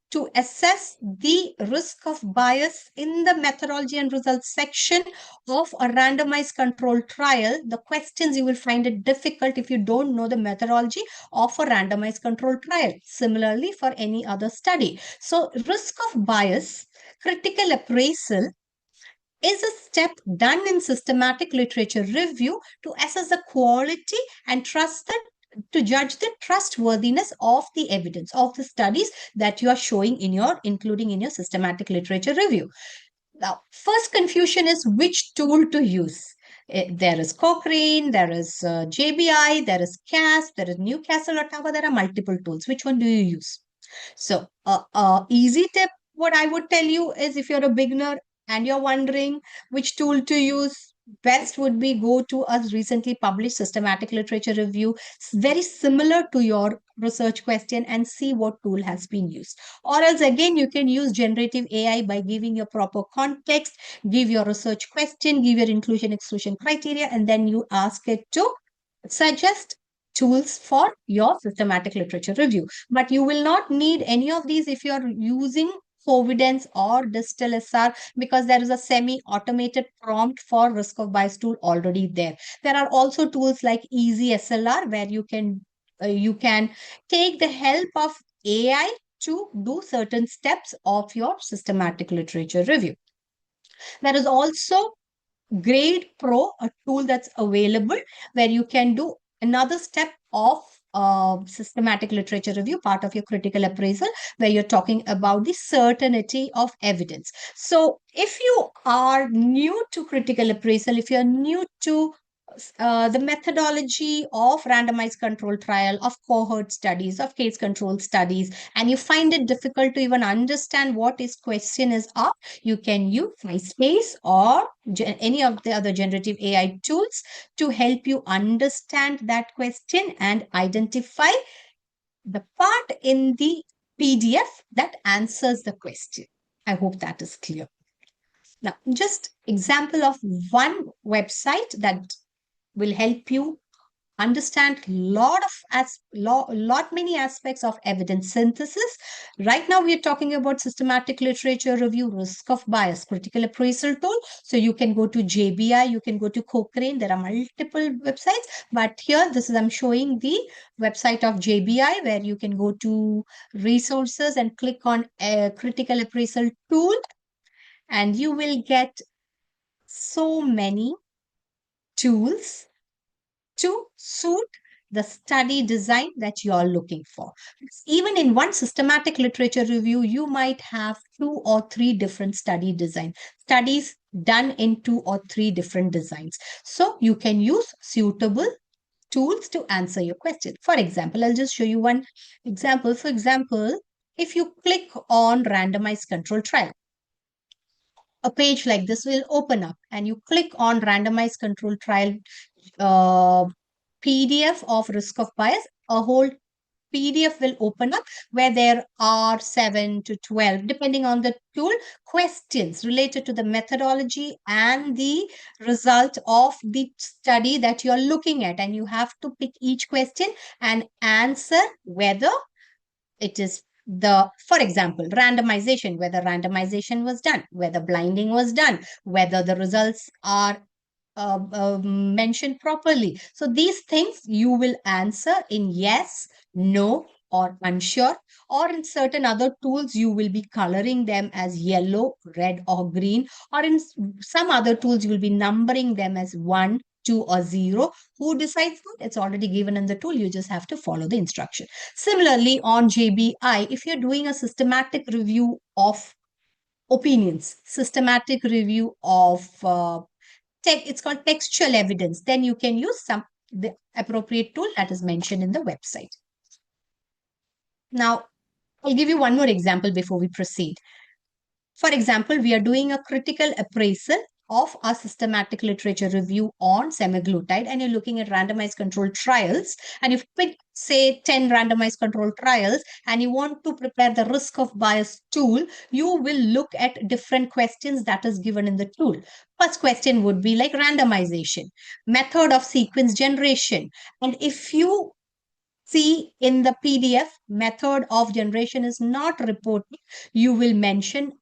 to assess the risk of bias in the methodology and results section of a randomized controlled trial, the questions you will find it difficult if you don't know the methodology of a randomized controlled trial. Similarly, for any other study. So, risk of bias, critical appraisal is a step done in systematic literature review to assess the quality and to judge the trustworthiness of the evidence of the studies that you are showing in your including in your systematic literature review. Now, first confusion is which tool to use. There is Cochrane, there is JBI, there is CASP, there is Newcastle Ottawa. There are multiple tools. Which one do you use? So, easy tip, what I would tell you is if you're a beginner and you're wondering which tool to use, best would be go to a recently published systematic literature review, very similar to your research question, and see what tool has been used. Or else again, you can use generative AI by giving your proper context, give your research question, give your inclusion exclusion criteria, and then you ask it to suggest tools for your systematic literature review. But you will not need any of these if you are using Covidence or Distill SR, because there is a semi-automated prompt for risk of bias tool already there. There are also tools like Easy SLR where you can take the help of AI to do certain steps of your systematic literature review. There is also Grade Pro, a tool that's available where you can do another step of systematic literature review, part of your critical appraisal, where you're talking about the certainty of evidence. So, if you are new to critical appraisal, if you're new to the methodology of randomized control trial, of cohort studies, of case control studies, and you find it difficult to even understand what is question is up, you can use MySpace or any of the other generative AI tools to help you understand that question and identify the part in the PDF that answers the question. I hope that is clear. Now, just example of one website that will help you understand lot many aspects of evidence synthesis. Right now, we are talking about systematic literature review, risk of bias, critical appraisal tool. So you can go to JBI, you can go to Cochrane. There are multiple websites, but here I'm showing the website of JBI where you can go to resources and click on a critical appraisal tool, and you will get so many tools to suit the study design that you are looking for. Even in one systematic literature review, you might have 2 or 3 different study designs, studies done in 2 or 3 different designs. So you can use suitable tools to answer your question. For example, I'll just show you one example. For example, if you click on randomized control trial, a page like this will open up and you click on randomized control trial PDF of risk of bias, a whole PDF will open up where there are 7 to 12, depending on the tool, questions related to the methodology and the result of the study that you're looking at. And you have to pick each question and answer whether it is for example, randomization, whether randomization was done, whether blinding was done, whether the results are mentioned properly. So these things you will answer in yes, no, or unsure, or in certain other tools, you will be coloring them as yellow, red, or green, or in some other tools, you will be numbering them as 1, 2, or 0. Who decides that? It's already given in the tool. You just have to follow the instruction. Similarly, on JBI, if you're doing a systematic review of opinions, systematic review of it's called textual evidence, then you can use the appropriate tool that is mentioned in the website. Now, I'll give you one more example before we proceed. For example, we are doing a critical appraisal of a systematic literature review on semaglutide, and you're looking at randomized controlled trials, and you've picked, say, 10 randomized controlled trials, and you want to prepare the risk of bias tool, you will look at different questions that is given in the tool. First question would be like randomization, method of sequence generation. And if you see in the PDF, method of generation is not reported, you will mention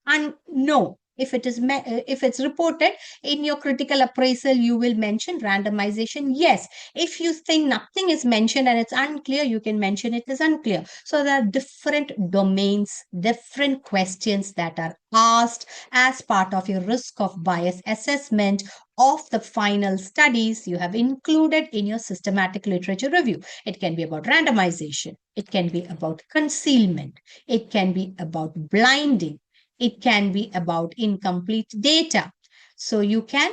and no. If it's reported in your critical appraisal, you will mention randomization. Yes. If you think nothing is mentioned and it's unclear, you can mention it is unclear. So there are different domains, different questions that are asked as part of your risk of bias assessment of the final studies you have included in your systematic literature review. It can be about randomization. It can be about concealment. It can be about blinding. It can be about incomplete data. So you can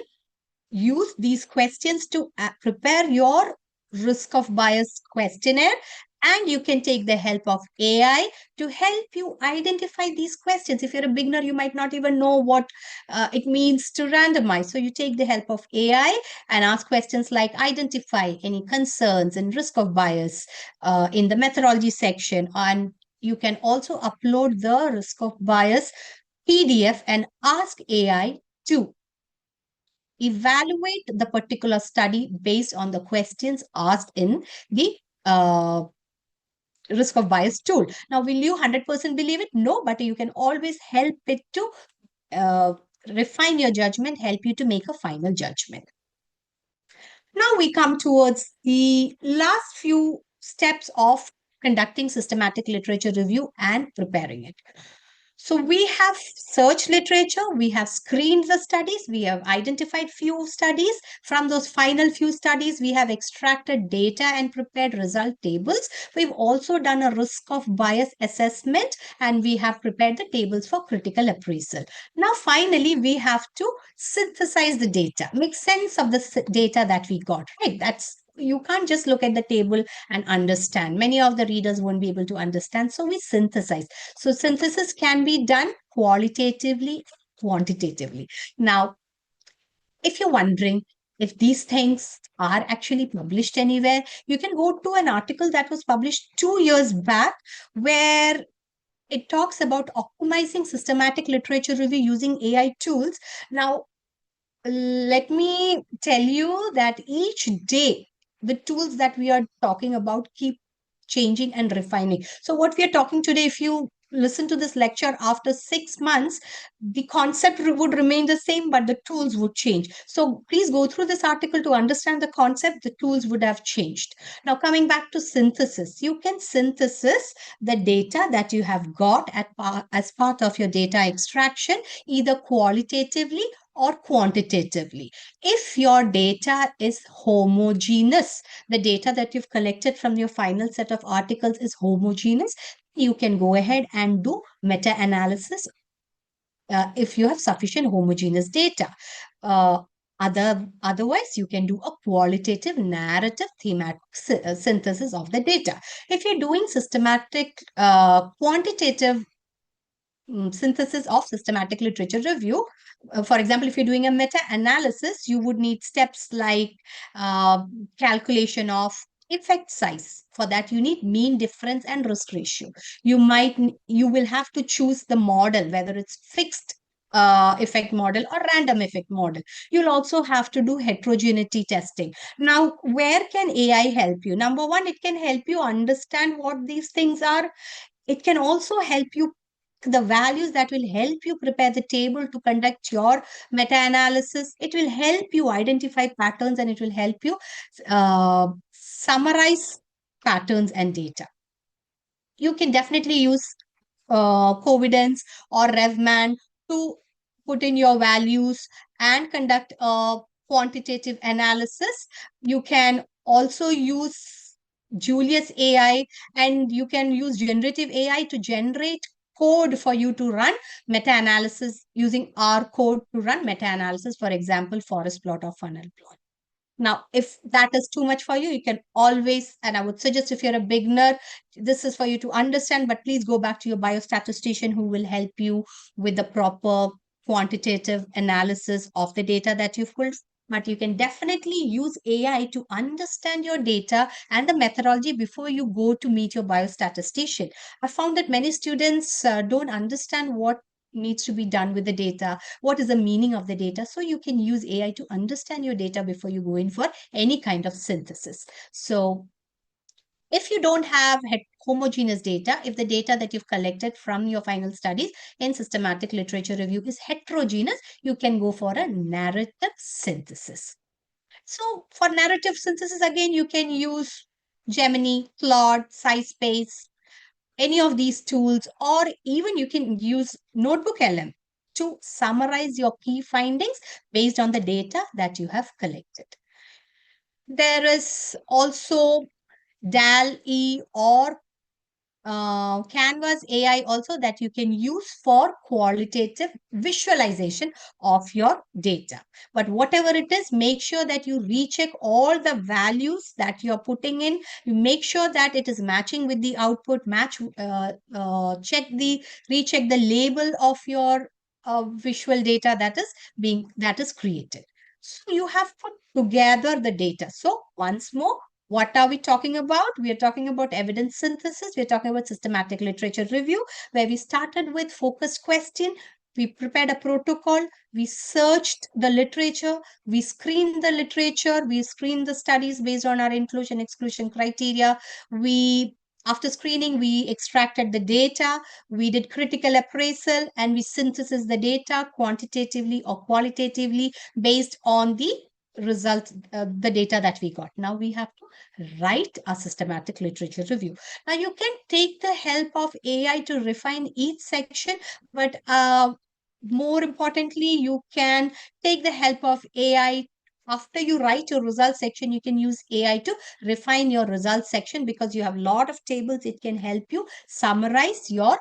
use these questions to prepare your risk of bias questionnaire, and you can take the help of AI to help you identify these questions. If you're a beginner, you might not even know what it means to randomize. So you take the help of AI and ask questions like identify any concerns and risk of bias in the methodology section. And you can also upload the risk of bias PDF and ask AI to evaluate the particular study based on the questions asked in the risk of bias tool. Now, will you 100% believe it? No, but you can always help it to refine your judgment, help you to make a final judgment. Now we come towards the last few steps of conducting systematic literature review and preparing it. So we have searched literature, we have screened the studies, we have identified few studies. From those final few studies, we have extracted data and prepared result tables. We've also done a risk of bias assessment, and we have prepared the tables for critical appraisal. Now, finally, we have to synthesize the data, make sense of the data that we got, right? You can't just look at the table and understand. Many of the readers won't be able to understand. So we synthesize. So synthesis can be done qualitatively, quantitatively. Now, if you're wondering if these things are actually published anywhere, you can go to an article that was published 2 years back where it talks about optimizing systematic literature review using AI tools. Now, let me tell you that each day, the tools that we are talking about keep changing and refining. So what we are talking today, if you listen to this lecture after 6 months, the concept would remain the same, but the tools would change. So please go through this article to understand the concept. The tools would have changed. Now, coming back to synthesis, you can synthesis the data that you have got as part of your data extraction, either qualitatively or quantitatively. If your data is homogeneous, the data that you've collected from your final set of articles is homogeneous, you can go ahead and do meta-analysis if you have sufficient homogeneous data. Otherwise, you can do a qualitative narrative thematic synthesis of the data. If you're doing systematic quantitative synthesis of systematic literature review. For example, if you're doing a meta-analysis, you would need steps like calculation of effect size. For that, you need mean difference and risk ratio. You will have to choose the model, whether it's fixed effect model or random effect model. You'll also have to do heterogeneity testing. Now, where can AI help you? Number one, it can help you understand what these things are. It can also help you the values that will help you prepare the table to conduct your meta-analysis. It will help you identify patterns, and it will help you summarize patterns and data. You can definitely use Covidence or RevMan to put in your values and conduct a quantitative analysis. You can also use Julius AI, and you can use generative AI to generate code for you to run meta-analysis using R code to run meta-analysis, for example, forest plot or funnel plot. Now, if that is too much for you, you can always, and I would suggest if you're a beginner, this is for you to understand, but please go back to your biostatistician who will help you with the proper quantitative analysis of the data that you've pulled. But you can definitely use AI to understand your data and the methodology before you go to meet your biostatistician. I found that many students don't understand what needs to be done with the data, what is the meaning of the data. So you can use AI to understand your data before you go in for any kind of synthesis. So if you don't have homogeneous data, if the data that you've collected from your final studies in systematic literature review is heterogeneous, you can go for a narrative synthesis. So for narrative synthesis, again, you can use Gemini, Claude, SciSpace, any of these tools, or even you can use Notebook LM to summarize your key findings based on the data that you have collected. There is also DAL-E or Canvas AI also that you can use for qualitative visualization of your data. But whatever it is, make sure that you recheck all the values that you're putting in. You make sure that it is matching with the output, recheck the label of your visual data that is created. So you have put together the data. So once more, what are we talking about? We are talking about evidence synthesis. We are talking about systematic literature review, where we started with focused question. We prepared a protocol. We searched the literature. We screened the literature. We screened the studies based on our inclusion exclusion criteria. After screening, we extracted the data. We did critical appraisal, and we synthesized the data quantitatively or qualitatively based on the results, the data that we got. Now we have to write a systematic literature review. Now you can take the help of AI to refine each section, but more importantly, you can take the help of AI. After you write your results section, you can use AI to refine your results section, because you have a lot of tables. It can help you summarize your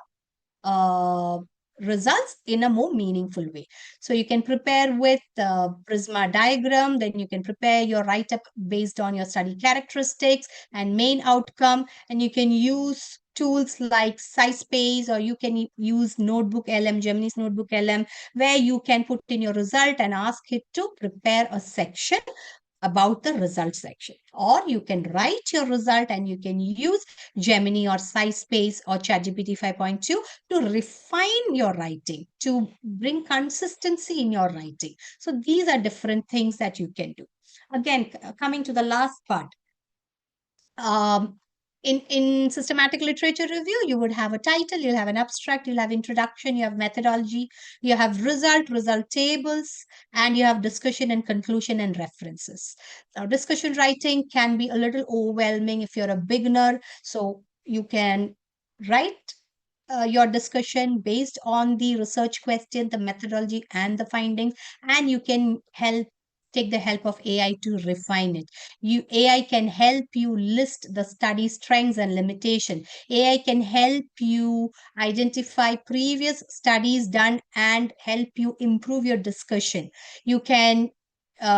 uh, results in a more meaningful way. So you can prepare with Prisma diagram, then you can prepare your write-up based on your study characteristics and main outcome, and you can use tools like SciSpace, or you can use Notebook LM, Gemini's Notebook LM, where you can put in your result and ask it to prepare a section about the result section. Or you can write your result and you can use Gemini or SciSpace or ChatGPT 5.2 to refine your writing, to bring consistency in your writing. So these are different things that you can do. Again, coming to the last part, in systematic literature review, you would have a title, you'll have an abstract, you'll have introduction, you have methodology, you have result tables, and you have discussion and conclusion and references. Now, discussion writing can be a little overwhelming if you're a beginner. So you can write your discussion based on the research question, the methodology, and the findings, and you can take the help of AI to refine it. AI can help you list the study strengths and limitation. AI can help you identify previous studies done and help you improve your discussion. You can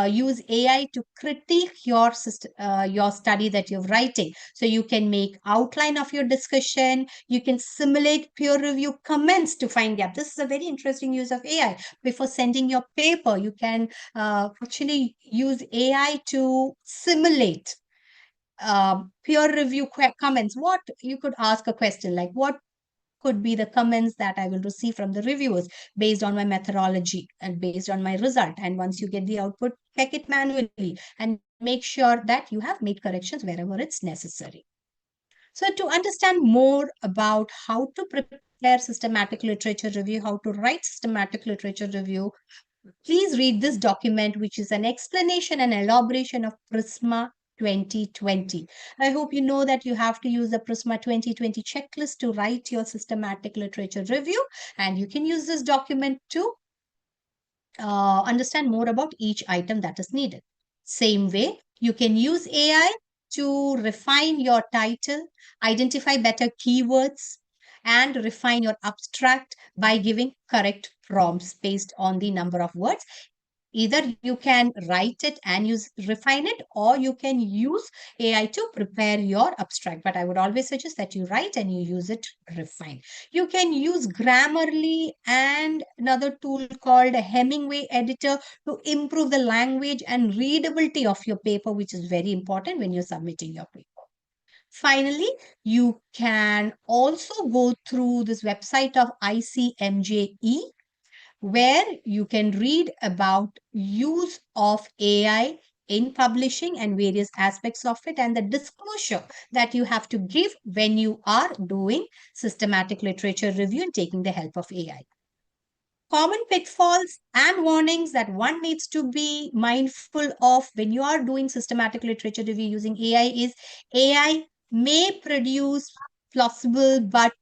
use AI to critique your study that you're writing. So you can make outline of your discussion. You can simulate peer review comments to find gap. This is a very interesting use of AI. Before sending your paper, you can actually use AI to simulate peer review comments. What you could ask a question like, what could be the comments that I will receive from the reviewers based on my methodology and based on my result. And once you get the output, check it manually and make sure that you have made corrections wherever it's necessary. So to understand more about how to prepare systematic literature review, how to write systematic literature review, please read this document, which is an explanation and elaboration of PRISMA 2020. I hope you know that you have to use the PRISMA 2020 checklist to write your systematic literature review, and you can use this document to understand more about each item that is needed. Same way, you can use AI to refine your title, identify better keywords, and refine your abstract by giving correct prompts based on the number of words. Either you can write it and refine it, or you can use AI to prepare your abstract. But I would always suggest that you write and you use it refine. You can use Grammarly and another tool called a Hemingway editor to improve the language and readability of your paper, which is very important when you're submitting your paper. Finally, you can also go through this website of ICMJE, where you can read about use of AI in publishing and various aspects of it, and the disclosure that you have to give when you are doing systematic literature review and taking the help of AI. Common pitfalls and warnings that one needs to be mindful of when you are doing systematic literature review using AI is AI may produce plausible but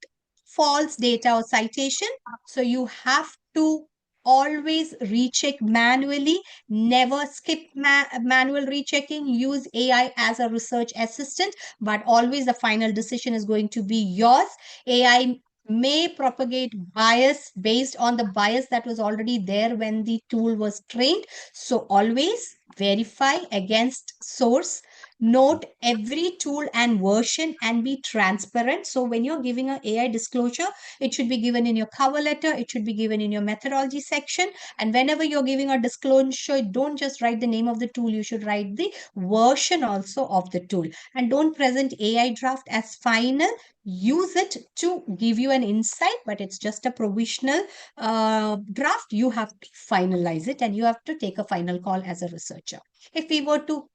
false data or citation. So you have to always recheck manually, never skip manual rechecking, use AI as a research assistant, but always the final decision is going to be yours. AI may propagate bias based on the bias that was already there when the tool was trained. So always verify against source. Note every tool and version and be transparent. So when you're giving an AI disclosure, it should be given in your cover letter, it should be given in your methodology section. And whenever you're giving a disclosure, don't just write the name of the tool, you should write the version also of the tool. And don't present AI draft as final. Use it to give you an insight, but it's just a provisional draft. You have to finalize it and you have to take a final call as a researcher. If we were to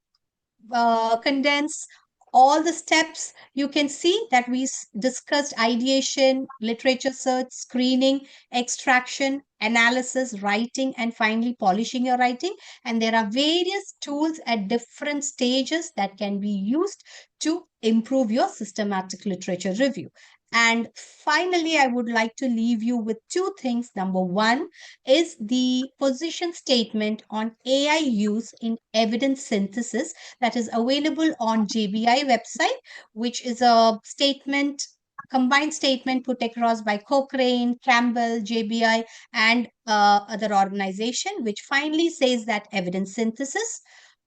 condense all the steps, you can see that we discussed ideation, literature search, screening, extraction, analysis, writing, and finally polishing your writing. And there are various tools at different stages that can be used to improve your systematic literature review. And finally, I would like to leave you with two things. Number one is the position statement on AI use in evidence synthesis that is available on JBI website, which is a statement, combined statement put across by Cochrane, Campbell, JBI, and other organization, which finally says that evidence synthesis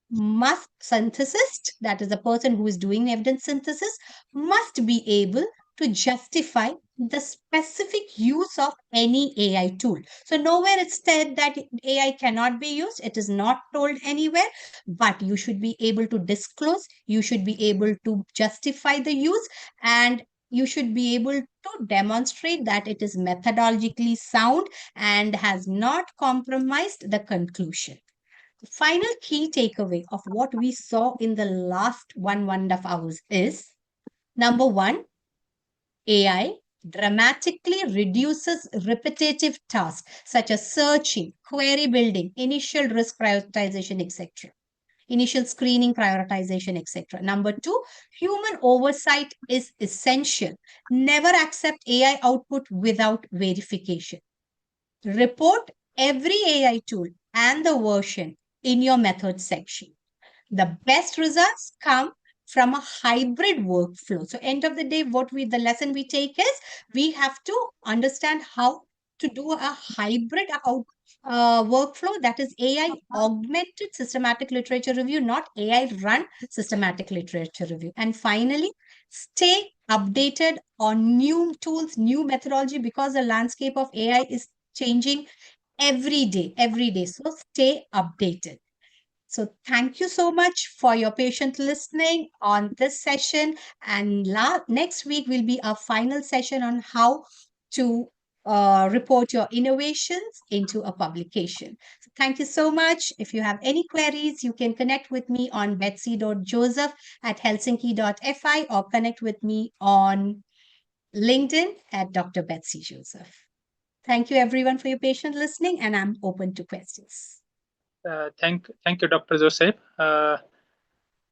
must synthesist, that is the person who is doing evidence synthesis, must be able to justify the specific use of any AI tool. So nowhere it's said that AI cannot be used. It is not told anywhere, but you should be able to disclose, you should be able to justify the use, and you should be able to demonstrate that it is methodologically sound and has not compromised the conclusion. The final key takeaway of what we saw in the last 1.5 hours is number one, AI dramatically reduces repetitive tasks such as searching, query building, initial risk prioritization, etc. Initial screening, prioritization, etc. Number two, human oversight is essential. Never accept AI output without verification. Report every AI tool and the version in your method section. The best results come from a hybrid workflow. So end of the day, the lesson we take is we have to understand how to do a hybrid workflow, that is AI augmented systematic literature review, not AI run systematic literature review. And finally, stay updated on new tools, new methodology, because the landscape of AI is changing every day. So stay updated. So thank you so much for your patient listening on this session. And next week will be our final session on how to report your innovations into a publication. So thank you so much. If you have any queries, you can connect with me on betsy.joseph@helsinki.fi or connect with me on LinkedIn at Dr. Betsy Joseph. Thank you everyone for your patient listening, and I'm open to questions. Thank you, Dr. Joseph.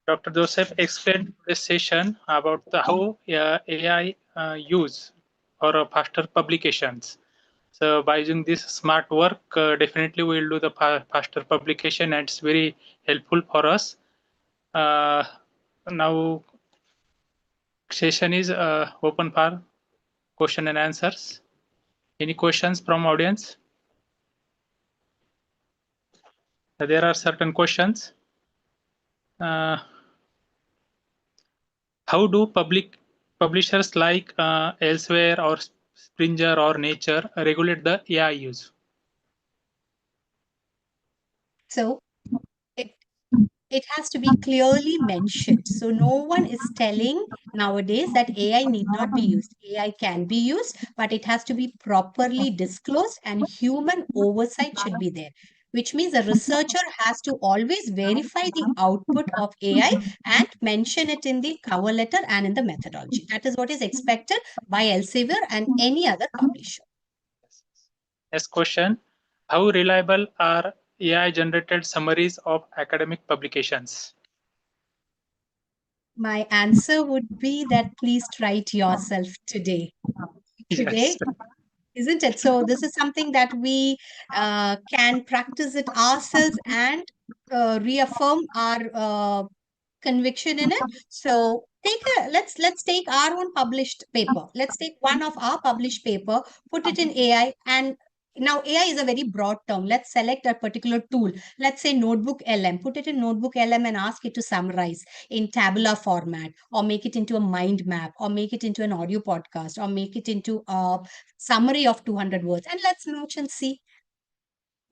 Dr. Joseph explained this session about how AI use for faster publications. So by using this smart work, definitely we will do the faster publication, and it's very helpful for us. Now session is open for question and answers. Any questions from audience? There are certain questions. How do publishers like Elsewhere or Springer or Nature regulate the AI use? So it has to be clearly mentioned. So no one is telling nowadays that AI need not be used. AI can be used, but it has to be properly disclosed and human oversight should be there, which means a researcher has to always verify the output of AI and mention it in the cover letter and in the methodology. That is what is expected by Elsevier and any other publisher. Next question. How reliable are AI generated summaries of academic publications? My answer would be that please try it yourself today. Yes. Isn't it? So this is something that we can practice it ourselves and reaffirm our conviction in it. So let's take our own published paper. Let's take one of our published paper, put it in AI, and now AI is a very broad term. Let's select a particular tool. Let's say Notebook LM. Put it in Notebook LM and ask it to summarize in tabular format, or make it into a mind map, or make it into an audio podcast, or make it into a summary of 200 words. And let's match and see.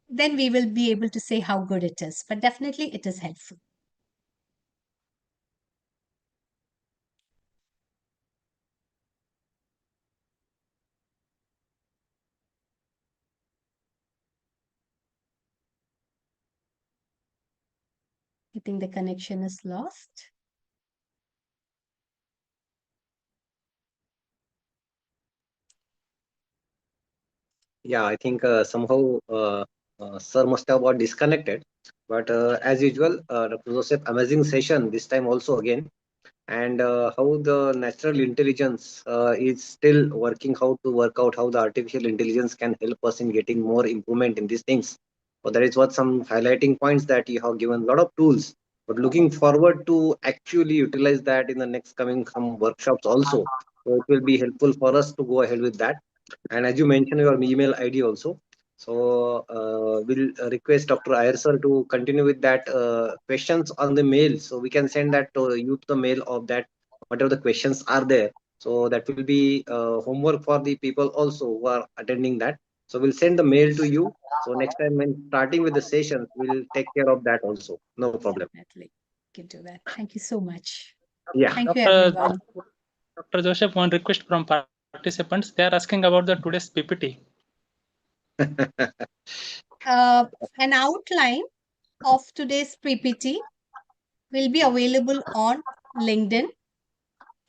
Then we will be able to say how good it is. But definitely it is helpful. I think the connection is lost. Yeah, I think somehow Sir must have got disconnected. But as usual, Dr. Joseph, amazing session this time also again. And how the natural intelligence is still working, how to work out how the artificial intelligence can help us in getting more improvement in these things. So that is what some highlighting points that you have given a lot of tools, but looking forward to actually utilize that in the next coming some workshops also. So it will be helpful for us to go ahead with that. And as you mentioned, your email ID also. So we'll request Dr. Aher sir to continue with that questions on the mail. So we can send that to you to the mail of that whatever the questions are there. So that will be homework for the people also who are attending that. So we'll send the mail to you. So next time when starting with the sessions, we'll take care of that also. No problem. Definitely can do that. Thank you so much. Yeah. Thank you, Dr. everyone. Dr. Joseph, one request from participants. They are asking about the today's PPT. An outline of today's PPT will be available on LinkedIn.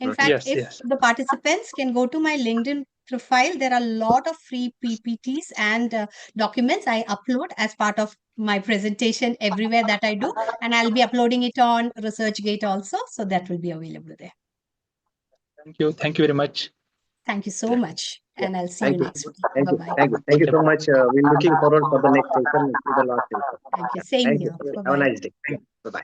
In fact, Yes, if yes. the participants can go to my LinkedIn profile, there are a lot of free PPTs and documents I upload as part of my presentation everywhere that I do. And I'll be uploading it on ResearchGate also. So that will be available there. Thank you. Thank you very much. Thank you so much. Yeah. And I'll see you Thank you. next week. Thank you. Bye-bye. Thank you. Thank you so much. We're looking forward for the next session to the last session. Thank you. Same Thank you. here. Have a Bye-bye. nice day. Bye bye.